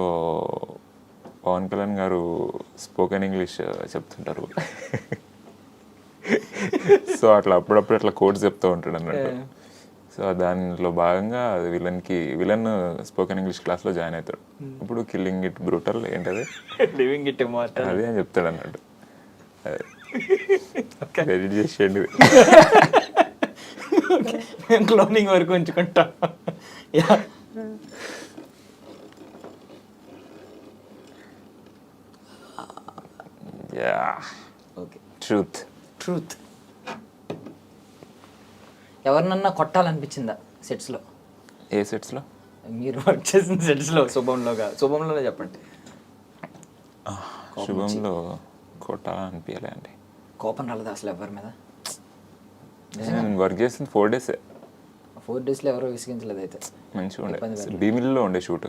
పవన్ కళ్యాణ్ గారు స్పోకెన్ ఇంగ్లీష్ చెప్తుంటారు. సో అట్లా అప్పుడప్పుడు అట్లా కోడ్స్ చెప్తూ ఉంటాడు అన్నట్టు. సో దానిలో భాగంగా విలన్ స్పోకెన్ ఇంగ్లీష్ క్లాస్లో జాయిన్ అవుతాడు. ఇప్పుడు కిల్లింగ్ ఇట్ బ్రూటల్ ఏంటది లివింగ్ ఇట్ ఇమ్మోర్టల్ అది అని చెప్తాడు అన్నట్టు. ఎడిట్ చేసేయండి, క్లోనింగ్ వరకు ఉంచుకుంటాం. ఓకే, ట్రూత్ ఎవరినన్నా కొట్టాలనిపించిందా సెట్స్లో? ఏ సెట్స్లో? మీరు వర్క్ చేసిన సెట్స్లో. శుభంలోనే చెప్పండి. శుభంలో కొట్టాలనిపించలే అండి. కోపం రాలేదు అసలు ఎవరి మీద? నేను వర్క్ చేసింది 4 days. 4 daysలో ఎవరో విసిగించలేదు అయితే. మంచిగా ఉండే, భీమిలిలో ఉండే షూట్.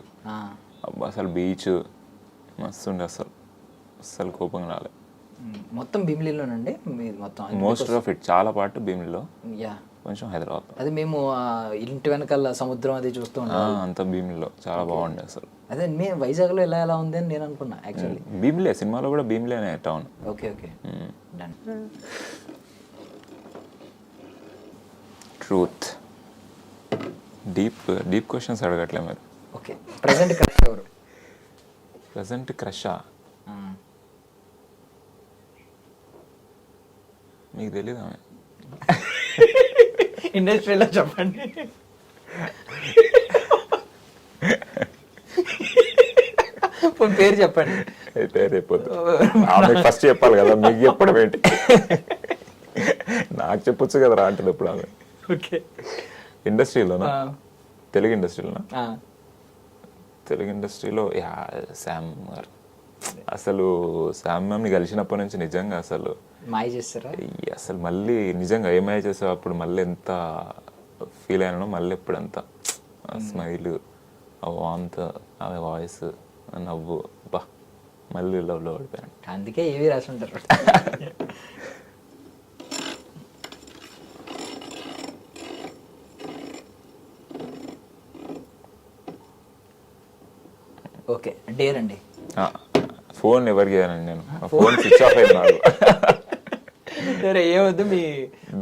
అబ్బా అసలు బీచ్ మస్తు ఉండే, అసలు కోపం రాలే. మొత్తం భీమిలిలోనండి మీరు మొత్తం? మోస్ట్ ఆఫ్ ఇట్, చాలా పార్ట్ భీమిలిలో, యా కొంచెం హైదరాబాద్. అదే మేము ఇంటి వెనకాల సముద్రం అది చూస్తూ ఉంటాం, అంతా భీమిలిలో చాలా బాగుండే అసలు. అదే మేము వైజాగ్లో ఎలా ఉంది అని నేను అనుకున్నా యాక్చువల్లీ. భీమిలే, సినిమాలో కూడా భీమిలే అనే town. Okay done. Truth. Deep questions అడగట్లే మరి. ఓకే, ప్రెసెంట్ క్రష్ ఎవరు? ప్రెసెంట్ క్రషా? మీకు తెలీదా? ఇండస్ట్రీలో చెప్పండి. పేరు చెప్పండి. పేరు చెప్పొద్దు, ఆమెకు ఫస్ట్ చెప్పాలి కదా, మీకు చెప్పడం ఏంటి? నాకు చెప్పొచ్చు కదా రా అంటుంది ఎప్పుడు ఆమె. ఓకే, ఇండస్ట్రీలోనా? తెలుగు ఇండస్ట్రీలోనా? తెలుగు ఇండస్ట్రీలో శామ్ గారు. అసలు శామ్ మ్యామ్ని కలిసినప్పటి నుంచి నిజంగా అసలు మాయ చేస్తారా? అసలు మళ్ళీ నిజంగా ఏమై చేసావు అప్పుడు మళ్ళీ ఎంత ఫీల్ అయినానో మళ్ళీ ఎప్పుడు అంత స్మైల్, ఆ వాంత్, ఆమె వాయిస్, నవ్వు, బా మళ్ళీ లవ్లో పడిపోయాను. అందుకే ఏవి రాసి ఉంటారు. ఓకే, డేర్ అండి. ఫోన్ ఎవరికి చేయనండి నేను, ఫోన్ స్విచ్ ఆఫ్ అయింది నాకు. సరే ఏమొద్దు, మీ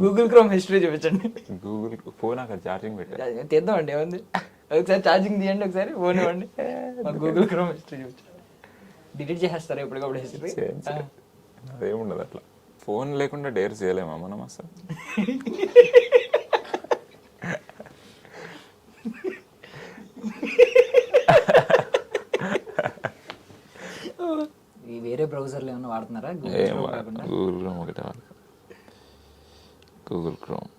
గూగుల్ క్రోమ్ హిస్టరీ చూపించండి. గూగుల్ ఫోన్ అక్కడ ఛార్జింగ్ పెట్టాను, తీద్దామండి ఏముంది, ఒకసారి ఛార్జింగ్ తీయండి, ఒకసారి ఫోన్ ఇవ్వండి, గూగుల్ క్రోమ్ హిస్టరీ చూపించండి. డిలీట్ చేసేస్తారా ఎప్పటికప్పుడు హిస్టరీ? అదేముండదు అట్లా. ఫోన్ లేకుండా డేర్ చేయలేమా మనం అసలు? వేరే బ్రౌజర్లు ఏమైనా వాడుతున్నారా? గూగుల్ క్రోమ్ ఒకటే వాడు. గూగుల్ క్రోమ్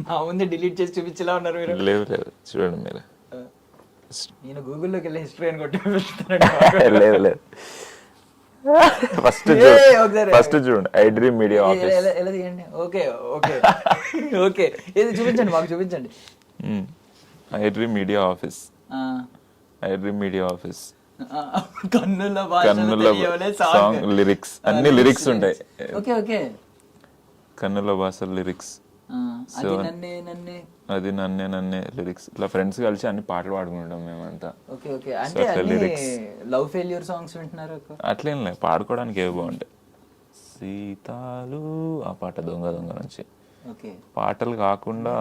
నా ముందే డిలీట్ చేసి చూపించేలా ఉన్నారు మీరు. లేదు చూడండి మీరు. నేను గూగుల్లోకి వెళ్ళి హిస్టరీ అని కొట్టి లేదు ఫస్ట్ చూడండి ఐ డ్రీమ్ మీడియా ఆఫీస్. ఎలా తీయండి? ఓకే ఓకే ఓకే, ఏది చూపించండి, మాకు చూపించండి. I dream media office, I dream media office. కన్నుల సాంగ్ లిరిక్స్, అన్ని లిరిక్స్ ఉంటాయి. ఓకే ఓకే, కన్నుల భాష లిరిక్స్, అది నన్నే లిరిక్స్. ఇట్లా ఫ్రెండ్స్ కలిసి అన్ని పాటలు పాడుకుంటాం మేమంతా. ఓకే ఓకే, అంటే లిరిక్స్ లవ్ ఫెయిల్యూర్ సాంగ్స్ వింటున్నారు? అట్లేం లేదు, పాడుకోవడానికి ఏవి బాగుంటాయి. సీతాలు ఆ పాట దొంగ దొంగ నుంచి. ఓకే, పాటలు కాకుండా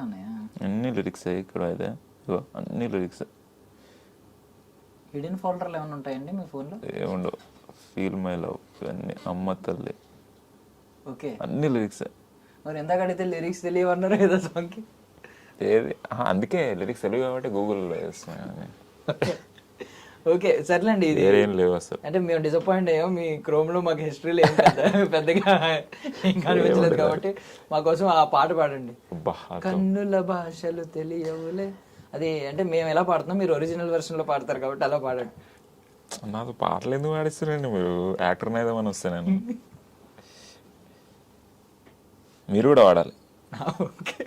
ఉన్నాయా? అన్ని లిరిక్స్ ఇక్కడ అయితే ఇగో అన్ని లిరిక్స్. హిడెన్ ఫోల్డర్లు ఏమైనా ఉంటాయండి మీ ఫోన్లో? ఏముండవు. ఫీల్ మై లవ్ అన్ని, అమ్మ తల్లి, ఓకే. అన్ని లిరిక్స్. మరి ఎందాక అడిగితే లిరిక్స్ తెలియవన్నారు ఏదో సాంగ్కి. ఏది అందుకే లిరిక్స్ తెలియదు కాబట్టి గూగుల్లో వేస్తున్నాను. ఓకే సర్లేండి, ఇది వేరేం లేవు అసలు. అంటే మేము డిసప్పాయింట్ అయ్యాం. మీ క్రోమ్లో మాకు హిస్టరీలో ఏం పెద్దగా ఏం కనిపించలేదు కాబట్టి మా కోసం ఆ పాట పాడండి. కన్నుల భాషలు తెలియవులే. అది అంటే మేము ఎలా పాడుతున్నాం, మీరు ఒరిజినల్ వెర్షన్లో పాడతారు కాబట్టి అలా పాడండి. నాకు పాటలు ఎందుకు పాడిస్తారండి మీరు? యాక్టర్ని ఏదేమని వస్తే నేను. మీరు కూడా వాడాలి. ఓకే,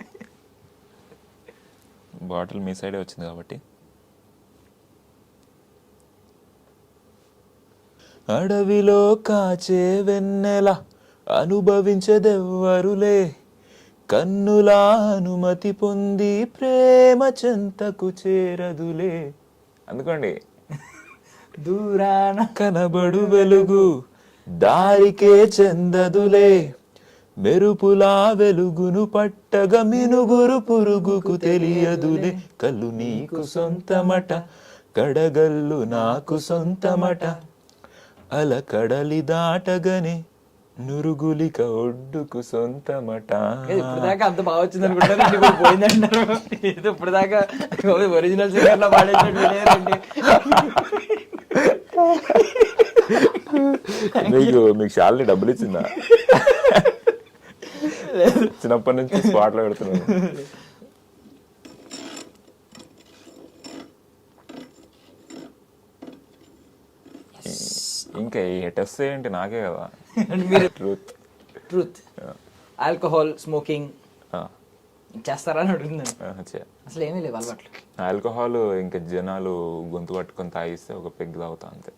బాటిల్ మీ సైడే వచ్చింది కాబట్టి. అడవిలో కాచే వెన్నెల అనుభవించదెవ్వరులే, కన్నుల అనుమతి పొంది ప్రేమ చెంతకు చేరదులే. అందుకోండి. దూరాన కనబడు వెలుగు దారికే చెందదులే, మెరుపులా వెలుగును పట్టగా మినుగురు పురుగుకు తెలియదులే, కళ్ళు నీకు సొంతమట కడగల్లు నాకు సొంతమట, అల కడలి దాటగనే నురుగులిక ఒడ్డుకు సొంతమట. ఇప్పుడు దాకా అంత బాగా వచ్చింది అనుకుంటారు, ఇప్పుడు పోయిందంటారు. ఇది ఇప్పుడు దాకా ఒరిజినల్ సింగర్ లో పాడేటండి. మీకు శాలరీ డబ్బులు ఇచ్చిందా? చిన్నప్పటి నుంచి స్పాట్లో పెడుతున్నాను. ఇంకా టెస్ట్ ఏంటి నాకే కదా. మీరు ట్రూత్ ఆల్కహాల్ స్మోకింగ్ చేస్తారా అని అడుగుతున్నాను. అసలు ఏమీ లేవు అలవాట్లు. ఆల్కహాల్ ఇంకా జనాలు గొంతు పట్టుకొని తాగిస్తే ఒక పెగ్ తాగుతా అంతే.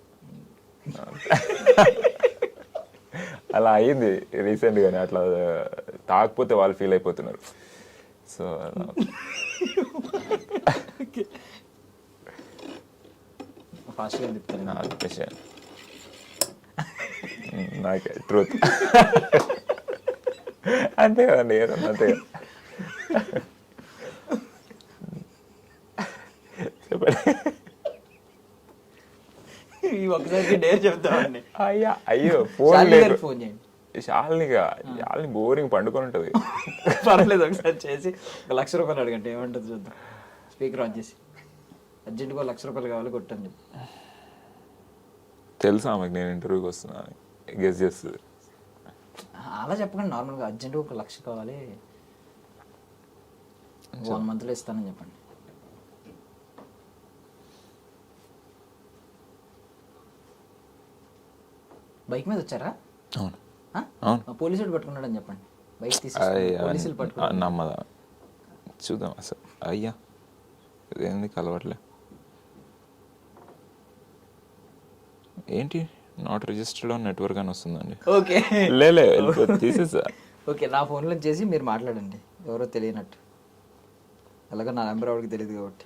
అలా అయ్యింది రీసెంట్గానే. అట్లా తాగకపోతే వాళ్ళు ఫీల్ అయిపోతున్నారు. సో ఫాస్ట్గా చెప్తాను. నాకే ట్రూత్ అంతే కదండి, ఏదన్నా అంతే కదా. చెప్పండి. ఒకసారి డేర్ చెప్తామండి. అయ్యో ఫోన్ ఫోన్ చేయండి. శాలిని బోరింగ్ పండుకొని ఉంటుంది. పర్లేదు, ఒకసారి చేసి ₹1,00,000 అడగండి, ఏమంటుంది చూద్దాం. స్పీకర్ ఆన్ చేసి అర్జెంట్గా ₹1,00,000 కావాలి కొట్టని చెప్పి. తెలుసా ఆమెకు నేను ఇంటర్వ్యూకి వస్తున్నా గెస్ చేస్తుంది. అలా చెప్పకండి, నార్మల్గా అర్జెంట్గా ₹1,00,000 కావాలి 1 monthలో ఇస్తానని చెప్పండి. బైక్ మీద వచ్చారా? అవును. పోలీసులు పట్టుకున్నాడు అని చెప్పండి. బైక్ తీసి పోలీసులు పట్టుకున్నాడు. నమ్మదా? చూద్దాం అసలు. అయ్యా ఇదేంది కలవట్లే. ఏంటి నాట్ రిజిస్టర్డ్ ఆన్ నెట్వర్క్ అని వస్తుందండి. ఓకే లేలే తీసేసా. ఓకే, నా ఫోన్లో చేసి మీరు మాట్లాడండి, ఎవరో తెలియనట్టు. అలాగే నా నెంబర్ ఎవరికి తెలియదు కాబట్టి.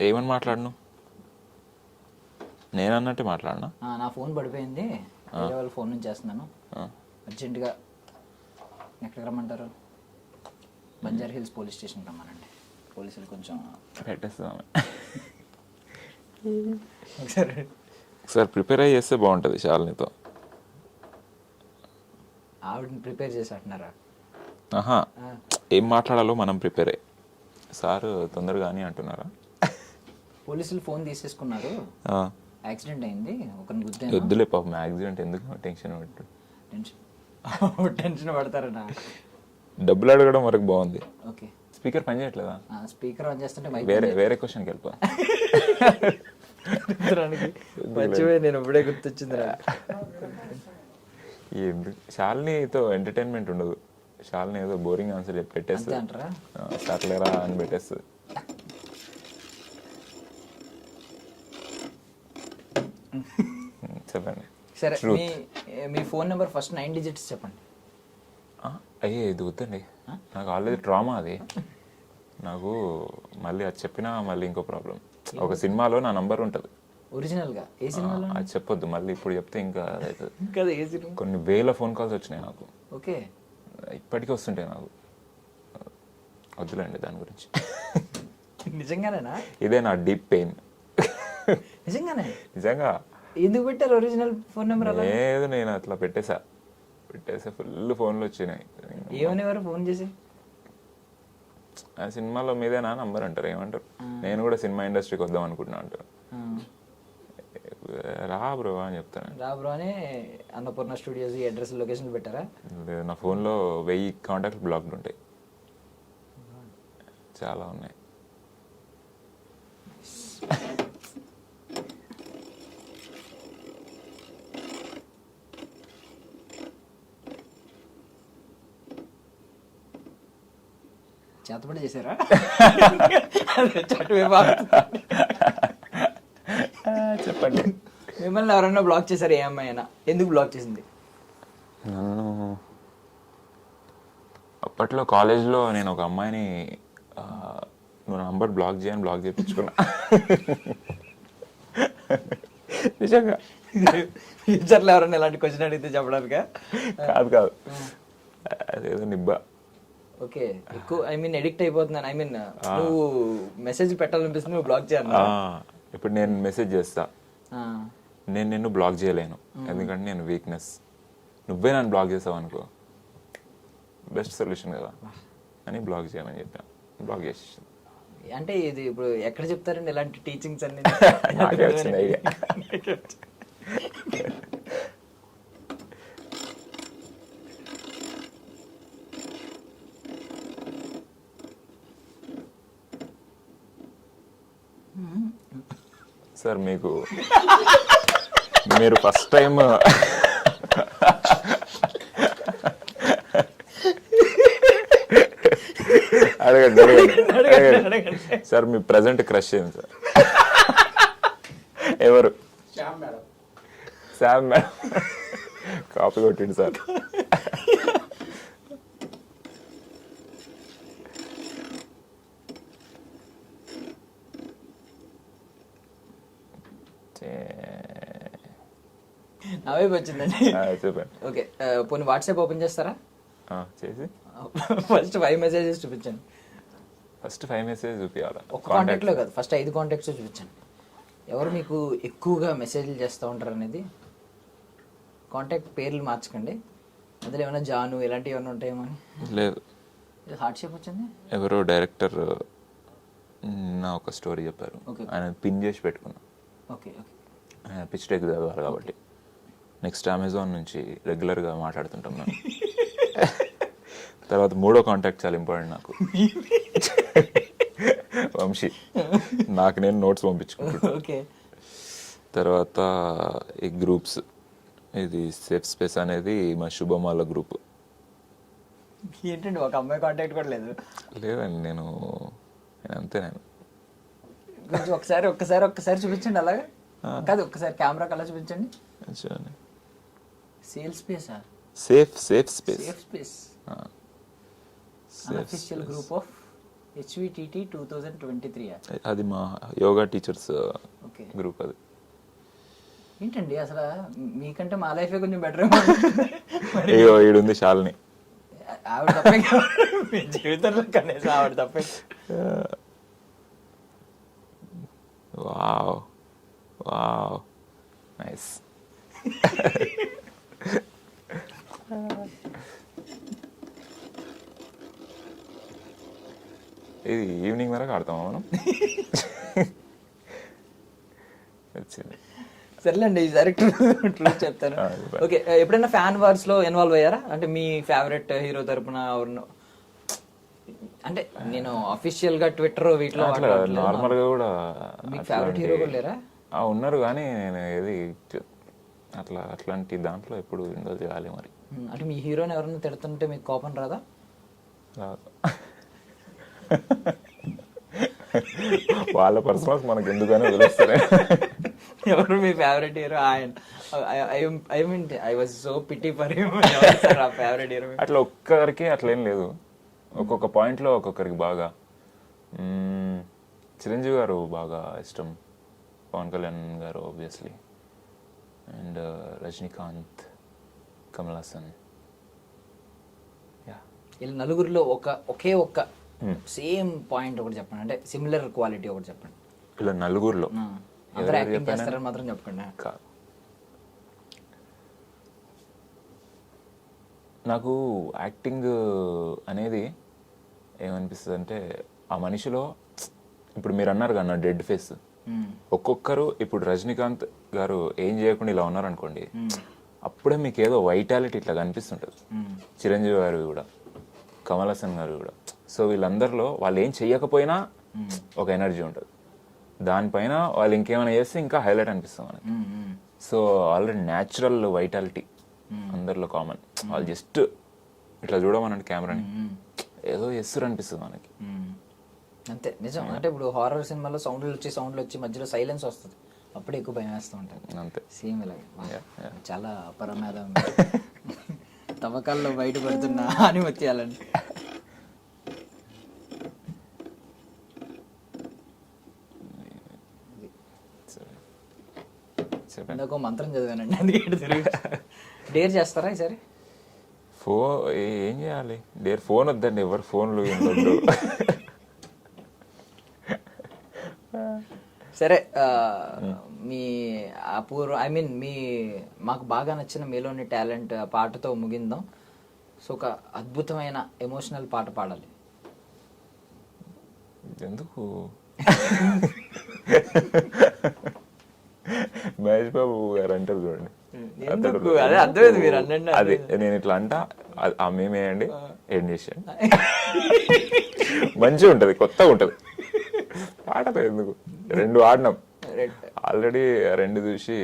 ఏమని మాట్లాడను? నేను అన్నట్టే మాట్లాడనా? నా ఫోన్ పడిపోయింది, వేరే వాళ్ళ ఫోన్ నుంచి చేస్తున్నాను, అర్జెంటుగా ఎక్కడికి రమ్మంటారు? బంజారా హిల్స్ పోలీస్ స్టేషన్కి రమ్మనండి. పోలీసులు కొంచెం పెట్టేస్తాం. ఒకసారి ప్రిపేర్ అయ్యి చేస్తే బాగుంటుంది శాలినితో. ఆవిడని ప్రిపేర్ చేసి అంటున్నారా? ఆహా, ఏం మాట్లాడాలో మనం ప్రిపేర్ అయ్యి. సార్ తొందరగా అని అంటున్నారా? పోలీసులు ఫోన్ తీసేసుకున్నారు, యాక్సిడెంట్ అయింది, ఒకరిని గుద్దే. వద్దులే పాపం, యాక్సిడెంట్ ఎందుకు టెన్షన్ పెట్టు. టెన్షన్ పడతారనా? డబ్బులు అడగడం వరకు బాగుంది. ఓకే, స్పీకర్ పని చేయట్లేదా? స్పీకర్ ఆన్ చేస్తుంటే వేరే క్వశ్చన్కి వెళ్ళిపో. మర్చిపోయి నేను ఇప్పుడే గుర్తొచ్చింది. శాలినితో ఎంటర్టైన్మెంట్ ఉండదు. శాలిని ఏదో బోరింగ్ ఆన్సర్ చెప్పి పెట్టేస్తుంది అంటారా? సర్లేరా అని పెట్టేస్తుంది. చెప్పండి. సరే, మీ ఫోన్ నెంబర్ ఫస్ట్ 9 digits చెప్పండి. అయ్యే ఇది వద్దండి, నాకు ఆల్రెడీ ట్రామా అది. నాకు మళ్ళీ అది చెప్పినా మళ్ళీ ఇంకో ప్రాబ్లం. ఒక సినిమాలో నా నంబర్ ఉంటుంది, ఒరిజినల్గా ఏ సినిమాలో? అది చెప్పొద్దు మళ్ళీ, ఇప్పుడు చెప్తే ఇంకా అదవుతుంది. కదా ఏ సినిమా? కొన్ని వేల ఫోన్ కాల్స్ వచ్చినాయి నాకు, ఓకే. ఇప్పటికీ వస్తుంటాయి నాకు. వద్దులేండి దాని గురించి. నిజంగానేనా? ఇదే నా డీప్ పెయిన్. నిజంగానే? నిజంగా. ఎందుకు పెట్టారు ఒరిజినల్ ఫోన్ నెంబర్ అలా? లేదు, నేను అట్లా పెట్టేసా ఫుల్ ఫోన్లు వచ్చినాయి. ఏమనేవారు ఫోన్ చేసి? ఆ సినిమాలో మీదేనా నంబర్ అంటారు, ఏమంటారు, నేను కూడా సినిమా ఇండస్ట్రీకి వద్దాం అనుకుంటున్నా అంటారు. రా బ్రో అని చెప్తాను. రా బ్రో అని అన్నపూర్ణ స్టూడియోస్ అడ్రస్ లొకేషన్ పెట్టారా? లేదు, నా ఫోన్లో 1000 కాంటాక్ట్లు బ్లాక్డ్ ఉంటాయి, చాలా ఉన్నాయి. చేతపడి చేశారా? చెప్పండి. మిమ్మల్ని ఎవరన్నా బ్లాక్ చేశారు? ఏ అమ్మాయి అయినా? ఎందుకు బ్లాక్ చేసింది? నన్ను అప్పట్లో కాలేజ్లో నేను ఒక అమ్మాయిని నువ్వు నంబర్ బ్లాక్ చేయించుకున్నా. నిజంగా. ఫ్యూచర్లో ఎవరన్నా ఇలాంటి క్వశ్చన్ అడిగితే చెప్పడానికా? కాదు అదేదో నిబ్బా. ఓకే, ఎక్కువ ఎడిక్ట్ అయిపోతున్నాను. నువ్వు మెసేజ్ పెట్టాలనిపిస్తుంది, నువ్వు బ్లాక్ చేయాలి. ఇప్పుడు నేను మెసేజ్ చేస్తా, నేను నిన్ను బ్లాక్ చేయలేను, ఎందుకంటే నేను వీక్నెస్. నువ్వే నన్ను బ్లాక్ చేసావు అనుకో, బెస్ట్ సొల్యూషన్ కదా అని బ్లాక్ చేయమని చెప్పాను. బ్లాక్ చేసేసాను. అంటే ఇది ఇప్పుడు ఎక్కడ చెప్తారండి ఇలాంటి టీచింగ్స్ అన్ని? నాకే వచ్చింది ఐడియా. సార్ మీరు ఫస్ట్ టైం అడగండి సార్, మీ ప్రజెంట్ క్రష్ ఏంది సార్? ఎవరు? Sam madam. కాపీ కొట్టింది సార్. అవే వచ్చిందండి. చెప్పండి. ఓకే, పోనీ వాట్సాప్ ఓపెన్ చేస్తారా? చేసి ఫస్ట్ 5 మెసేజెస్ చూపించండి. ఫస్ట్ 5 మెసేజ్ చూపించాలా? ఒక కాంటాక్ట్లో కాదు, ఫస్ట్ 5 కాంటాక్ట్స్ చూపించండి. ఎవరు మీకు ఎక్కువగా మెసేజ్లు చేస్తూ ఉంటారు అనేది. కాంటాక్ట్ పేర్లు మార్చకండి, అందులో ఏమైనా జాను ఇలాంటివి ఏమైనా ఉంటాయేమో అని. లేదు, హార్ట్ షేప్ వచ్చింది. ఎవరో డైరెక్టర్ నా ఒక స్టోరీ చెప్పారు, ఆయన పిన్ చేసి పెట్టుకున్నా. Okay okay. ఆయన పిచ్ టెక్ చదవాలి కాబట్టి నెక్స్ట్ అమెజాన్ నుంచి రెగ్యులర్గా మాట్లాడుతుంటాం మేము. తర్వాత 3వ కాంటాక్ట్ చాలా ఇంపార్టెంట్ నాకు, వంశీ. నాకు నేను నోట్స్ పంపించుకుంటాను. ఓకే. తర్వాత ఈ గ్రూప్స్, ఇది సేఫ్ స్పేస్ అనేది మా శుభమాల గ్రూప్. ఏంటండి ఒక అమ్మాయి కాంటాక్ట్ కూడా లేదు? లేదండి, నేను అంతే. నేను కొంచెం ఒక్కసారి చూపించండి. అలాగే కాదు, ఒక్కసారి కెమెరా కల్లా చూపించండి. సేల్ స్పేసా? Safe space. Safe space unofficial group of HVTT 2023. అది మా యోగా టీచర్స్ ఓకే గ్రూప్. అది ఏంటండి అసలు మీకంటే మా లైఫే కొంచెం బెటర్. అయ్యో ఈడుంది శాలిని. ఆవిడ తప్పే మీ జీవితంలో కనీసం ఆవిడ తప్పే. Wow nice. ఇది ఈవినింగ్ వరకు ఆడతామా మనం? వచ్చింది. సర్లేండి, ఈసారి ట్రూత్ చెప్తాను. ఓకే, ఎప్పుడైనా ఫ్యాన్ వార్స్ లో ఇన్వాల్వ్ అయ్యారా? అంటే మీ ఫేవరెట్ హీరో తరపున ఎవరు? అంటే నేను అఫీషియల్ గా ట్విట్టర్ వీటిలో నార్మల్ గా కూడా మీకు ఫేవరెట్ హీరో కూడా లేరా? ఉన్నారు, కానీ నేను ఏది అట్లాంటి దాంట్లో ఎప్పుడు ఇన్వాల్వ్ చేయాలి మరి. అంటే మీ హీరోని ఎవరైనా తిడుతుంటే మీకు కోపం రాదా? వాళ్ళ పర్సనల్స్ మనకు ఎందుకని వదిలేస్తారు. ఎవరు మీ favourite hero? I was so pity for him. Favourite hero అట్లా ఒక్కరికి అట్లేం లేదు, ఒక్కొక్క పాయింట్లో ఒక్కొక్కరికి బాగా. చిరంజీవి గారు బాగా ఇష్టం, పవన్ కళ్యాణ్ గారు obviously, and Rajinikanth, Kamal Haasan. Yeah, వీళ్ళ నలుగురిలో ఒకే ఒక్క సేమ్ పాయింట్ ఒకటి చెప్పండి, అంటే సిమిలర్ క్వాలిటీ ఒకటి చెప్పండి. ఇలా నలుగురిలో అందరూ యాక్టింగ్ చేస్తారని మాత్రం చెప్పండి. కాదు, నాకు యాక్టింగ్ అనేది ఏమనిపిస్తుంది అంటే ఆ మనిషిలో, ఇప్పుడు మీరు అన్నారు కదా డెడ్ ఫేస్, ఒక్కొక్కరు ఇప్పుడు రజనీకాంత్ గారు ఏం చేయకుండా ఇలా ఉన్నారనుకోండి, అప్పుడే మీకు ఏదో వైటాలిటీ ఇట్లా కనిపిస్తుంటుంది. చిరంజీవి గారు కూడా, కమల్ హాసన్ గారు కూడా. సో వీళ్ళందరిలో వాళ్ళు ఏం చెయ్యకపోయినా ఒక ఎనర్జీ ఉంటుంది, దానిపైన వాళ్ళు ఇంకేమైనా చేస్తే ఇంకా హైలైట్ అనిపిస్తుంది మనకి. సో ఆల్రెడీ న్యాచురల్ వైటాలిటీ అందరిలో కామన్. వాళ్ళు జస్ట్ ఇట్లా చూడమనండి కెమెరాని, ఏదో చేస్తారు అనిపిస్తుంది మనకి. అంతే, నిజం. అంటే ఇప్పుడు హారర్ సినిమాలో సౌండ్లు వచ్చి మధ్యలో సైలెన్స్ వస్తుంది, అప్పుడే ఎక్కువ భయం వేస్తూ ఉంటుంది. అంతే, సేమ్ ఇలాగే. చాలా అపరమేధం తవ్వకాల్లో బయటపడుతున్న అని వచ్చేయాలండి. ఇందాక మంత్రం చదివానండి, అందుకే డేర్ చేస్తారా ఈసారి? ఏం చేయాలి, ఫోన్ వద్దండి, ఎవరు ఫోన్లు ఏంటొద్దు. సరే, మీ అపూర్వ మాకు బాగా నచ్చిన మీలోని టాలెంట్ పాటతో ముగిందాం. సో ఒక అద్భుతమైన ఎమోషనల్ పాట పాడాలి. ఎందుకు? మహేష్ బాబు గారు అంటారు చూడండి, అదే అర్థమైంది మీరు అన్నండి. అదే నేను ఇట్లా అంటా, ఆ మేమేయండి ఏం చేసేయండి, మంచిగా ఉంటుంది, కొత్తగా ఉంటుంది. పాటతో ఎందుకు, 2 ఆడినాం ఆల్రెడీ, 2 చూసి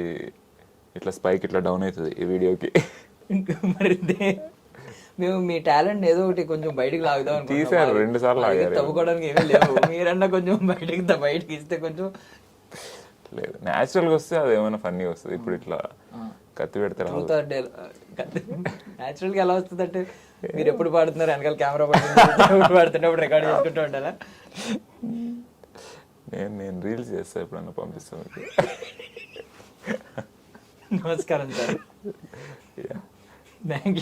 ఇట్లా స్పైక్ ఇట్లా డౌన్ అవుతుంది ఈ వీడియోకి. మరి మేము మీ టాలెంట్ ఏదో ఒకటి కొంచెం బయటకు లాగుదాం తీసారు, 2 సార్లు లాగారు. తవ్వుకోవడానికి ఏమీ లేవు, మీరన్నా కొంచెం బయటకి ఇస్తే కొంచెం. లేదు, న్యాచురల్గా వస్తే అది ఏమైనా ఫన్నీగా వస్తుంది. ఇప్పుడు ఇట్లా కత్తి పెడితే న్యాచురల్ గా ఎలా వస్తుంది అంటే, మీరు ఎప్పుడు పాడుతున్నారు వెనకాల కెమెరా పాడుతున్నప్పుడు రికార్డ్ చేసుకుంటూ ఉంటారా? నేను రీల్స్ చేస్తా, ఎప్పుడన్నా పంపిస్తాను. నమస్కారం sir. Thank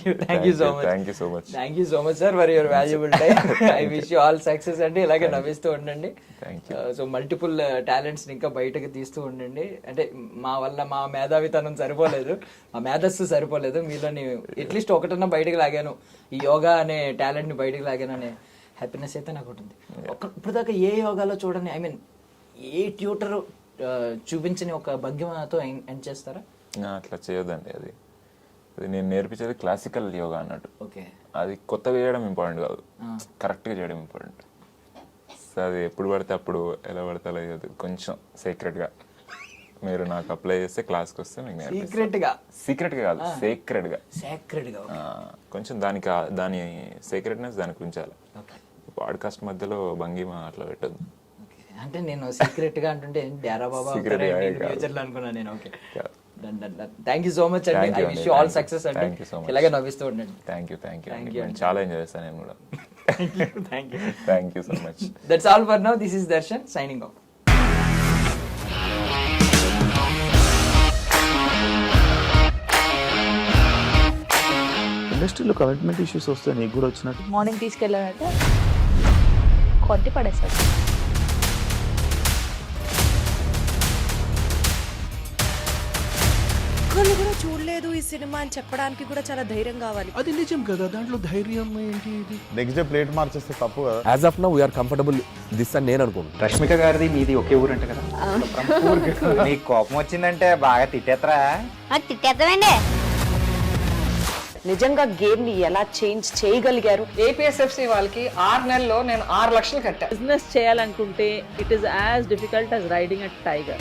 you so much. Thank you so much sir for your valuable time. I wish you all success అండి, ఇలాగే నవ్విస్తూ ఉండండి. సో మల్టిపుల్ టాలెంట్స్ ఇంకా బయటకు తీస్తూ ఉండండి. అంటే మా వల్ల మా మేధావితనం సరిపోలేదు, మా మేధస్సు సరిపోలేదు, మీలోని అట్లీస్ట్ ఒకటన్నా బయటకు లాగాను, ఈ యోగా అనే టాలెంట్ ని బయటకు లాగాను అనే హ్యాపీనెస్ అయితే నాకు ఉంటుంది. ఇప్పుడు దాకా ఏ యోగాలో చూడండి, ఏ ట్యూటర్ చూపించని ఒక భంగిమతో ఎండ్ చేస్తారా? అట్లా చేయొద్దండి, అది నేను నేర్పించేది క్లాసికల్ యోగా అన్నట్టు. ఓకే, అది కొత్తగా చేయడం ఇంపార్టెంట్ కాదు, కరెక్ట్గా చేయడం ఇంపార్టెంట్. సో అది ఎప్పుడు పడితే అప్పుడు ఎలా పడితే అలా చేయదు, కొంచెం సీక్రెట్గా మీరు నాకు అప్లై చేస్తే క్లాస్కి వస్తే మీకు సీక్రెట్గా కాదు, సేక్రెడ్గా కొంచెం దాని సీక్రెట్నెస్ దానికి ఉంచాలి. పాడ్కాస్ట్ మధ్యలో భంగిమ అట్లా పెట్టద్దు. అంటే నేను సీక్రెట్ గా అంటుంటే డేరా బాబా ఫ్యూచర్ లో అనుకున్నా నేను. Okay, thank you so much అండి. I wish you all success అండి, ఇలాగే నవ్విస్తూ ఉండండి. థ్యాంక్ యూ, చాలా ఎంజాయ్ చేస్తాను నేను కూడా. Thank you so much. That's all for now. This is Darshan signing off. ఇండస్ట్రీలో కమిట్మెంట్ ఇష్యూస్ వస్తే నీకు కూడా వచ్చినట్టు? మార్నింగ్ తీసుకెళ్ళానంటే కొట్టి పడేసాడు. ఒక్కళ్ళు కూడా చూడలేదు ఈ సినిమా అని చెప్పడానికి కూడా చాలా ధైర్యం కావాలి. అది నిజం కదా, దాంట్లో ధైర్యం ఏంటి? ఇది నెక్స్ట్ డే ప్లేట్ మార్చేస్తే తప్పు కదా. As of now we are comfortable this అని నేను అనుకుంటున్నాను. రష్మిక గారిది మీది ఒకే ఊరు అంట కదా? మీకు కోపం వచ్చిందంటే బాగా తిట్టేత్తరా? తిట్టేద్దామండి. నిజంగా గేమ్ ని ఎలా చేంజ్ చేయగలిగారు? ఏపీఎస్ఎఫ్సి వాళ్ళకి 6 నెలల్లో నేను 6 లక్షలు కట్టా. బిజినెస్ చేయాలనుకుంటే it is as difficult as riding a tiger.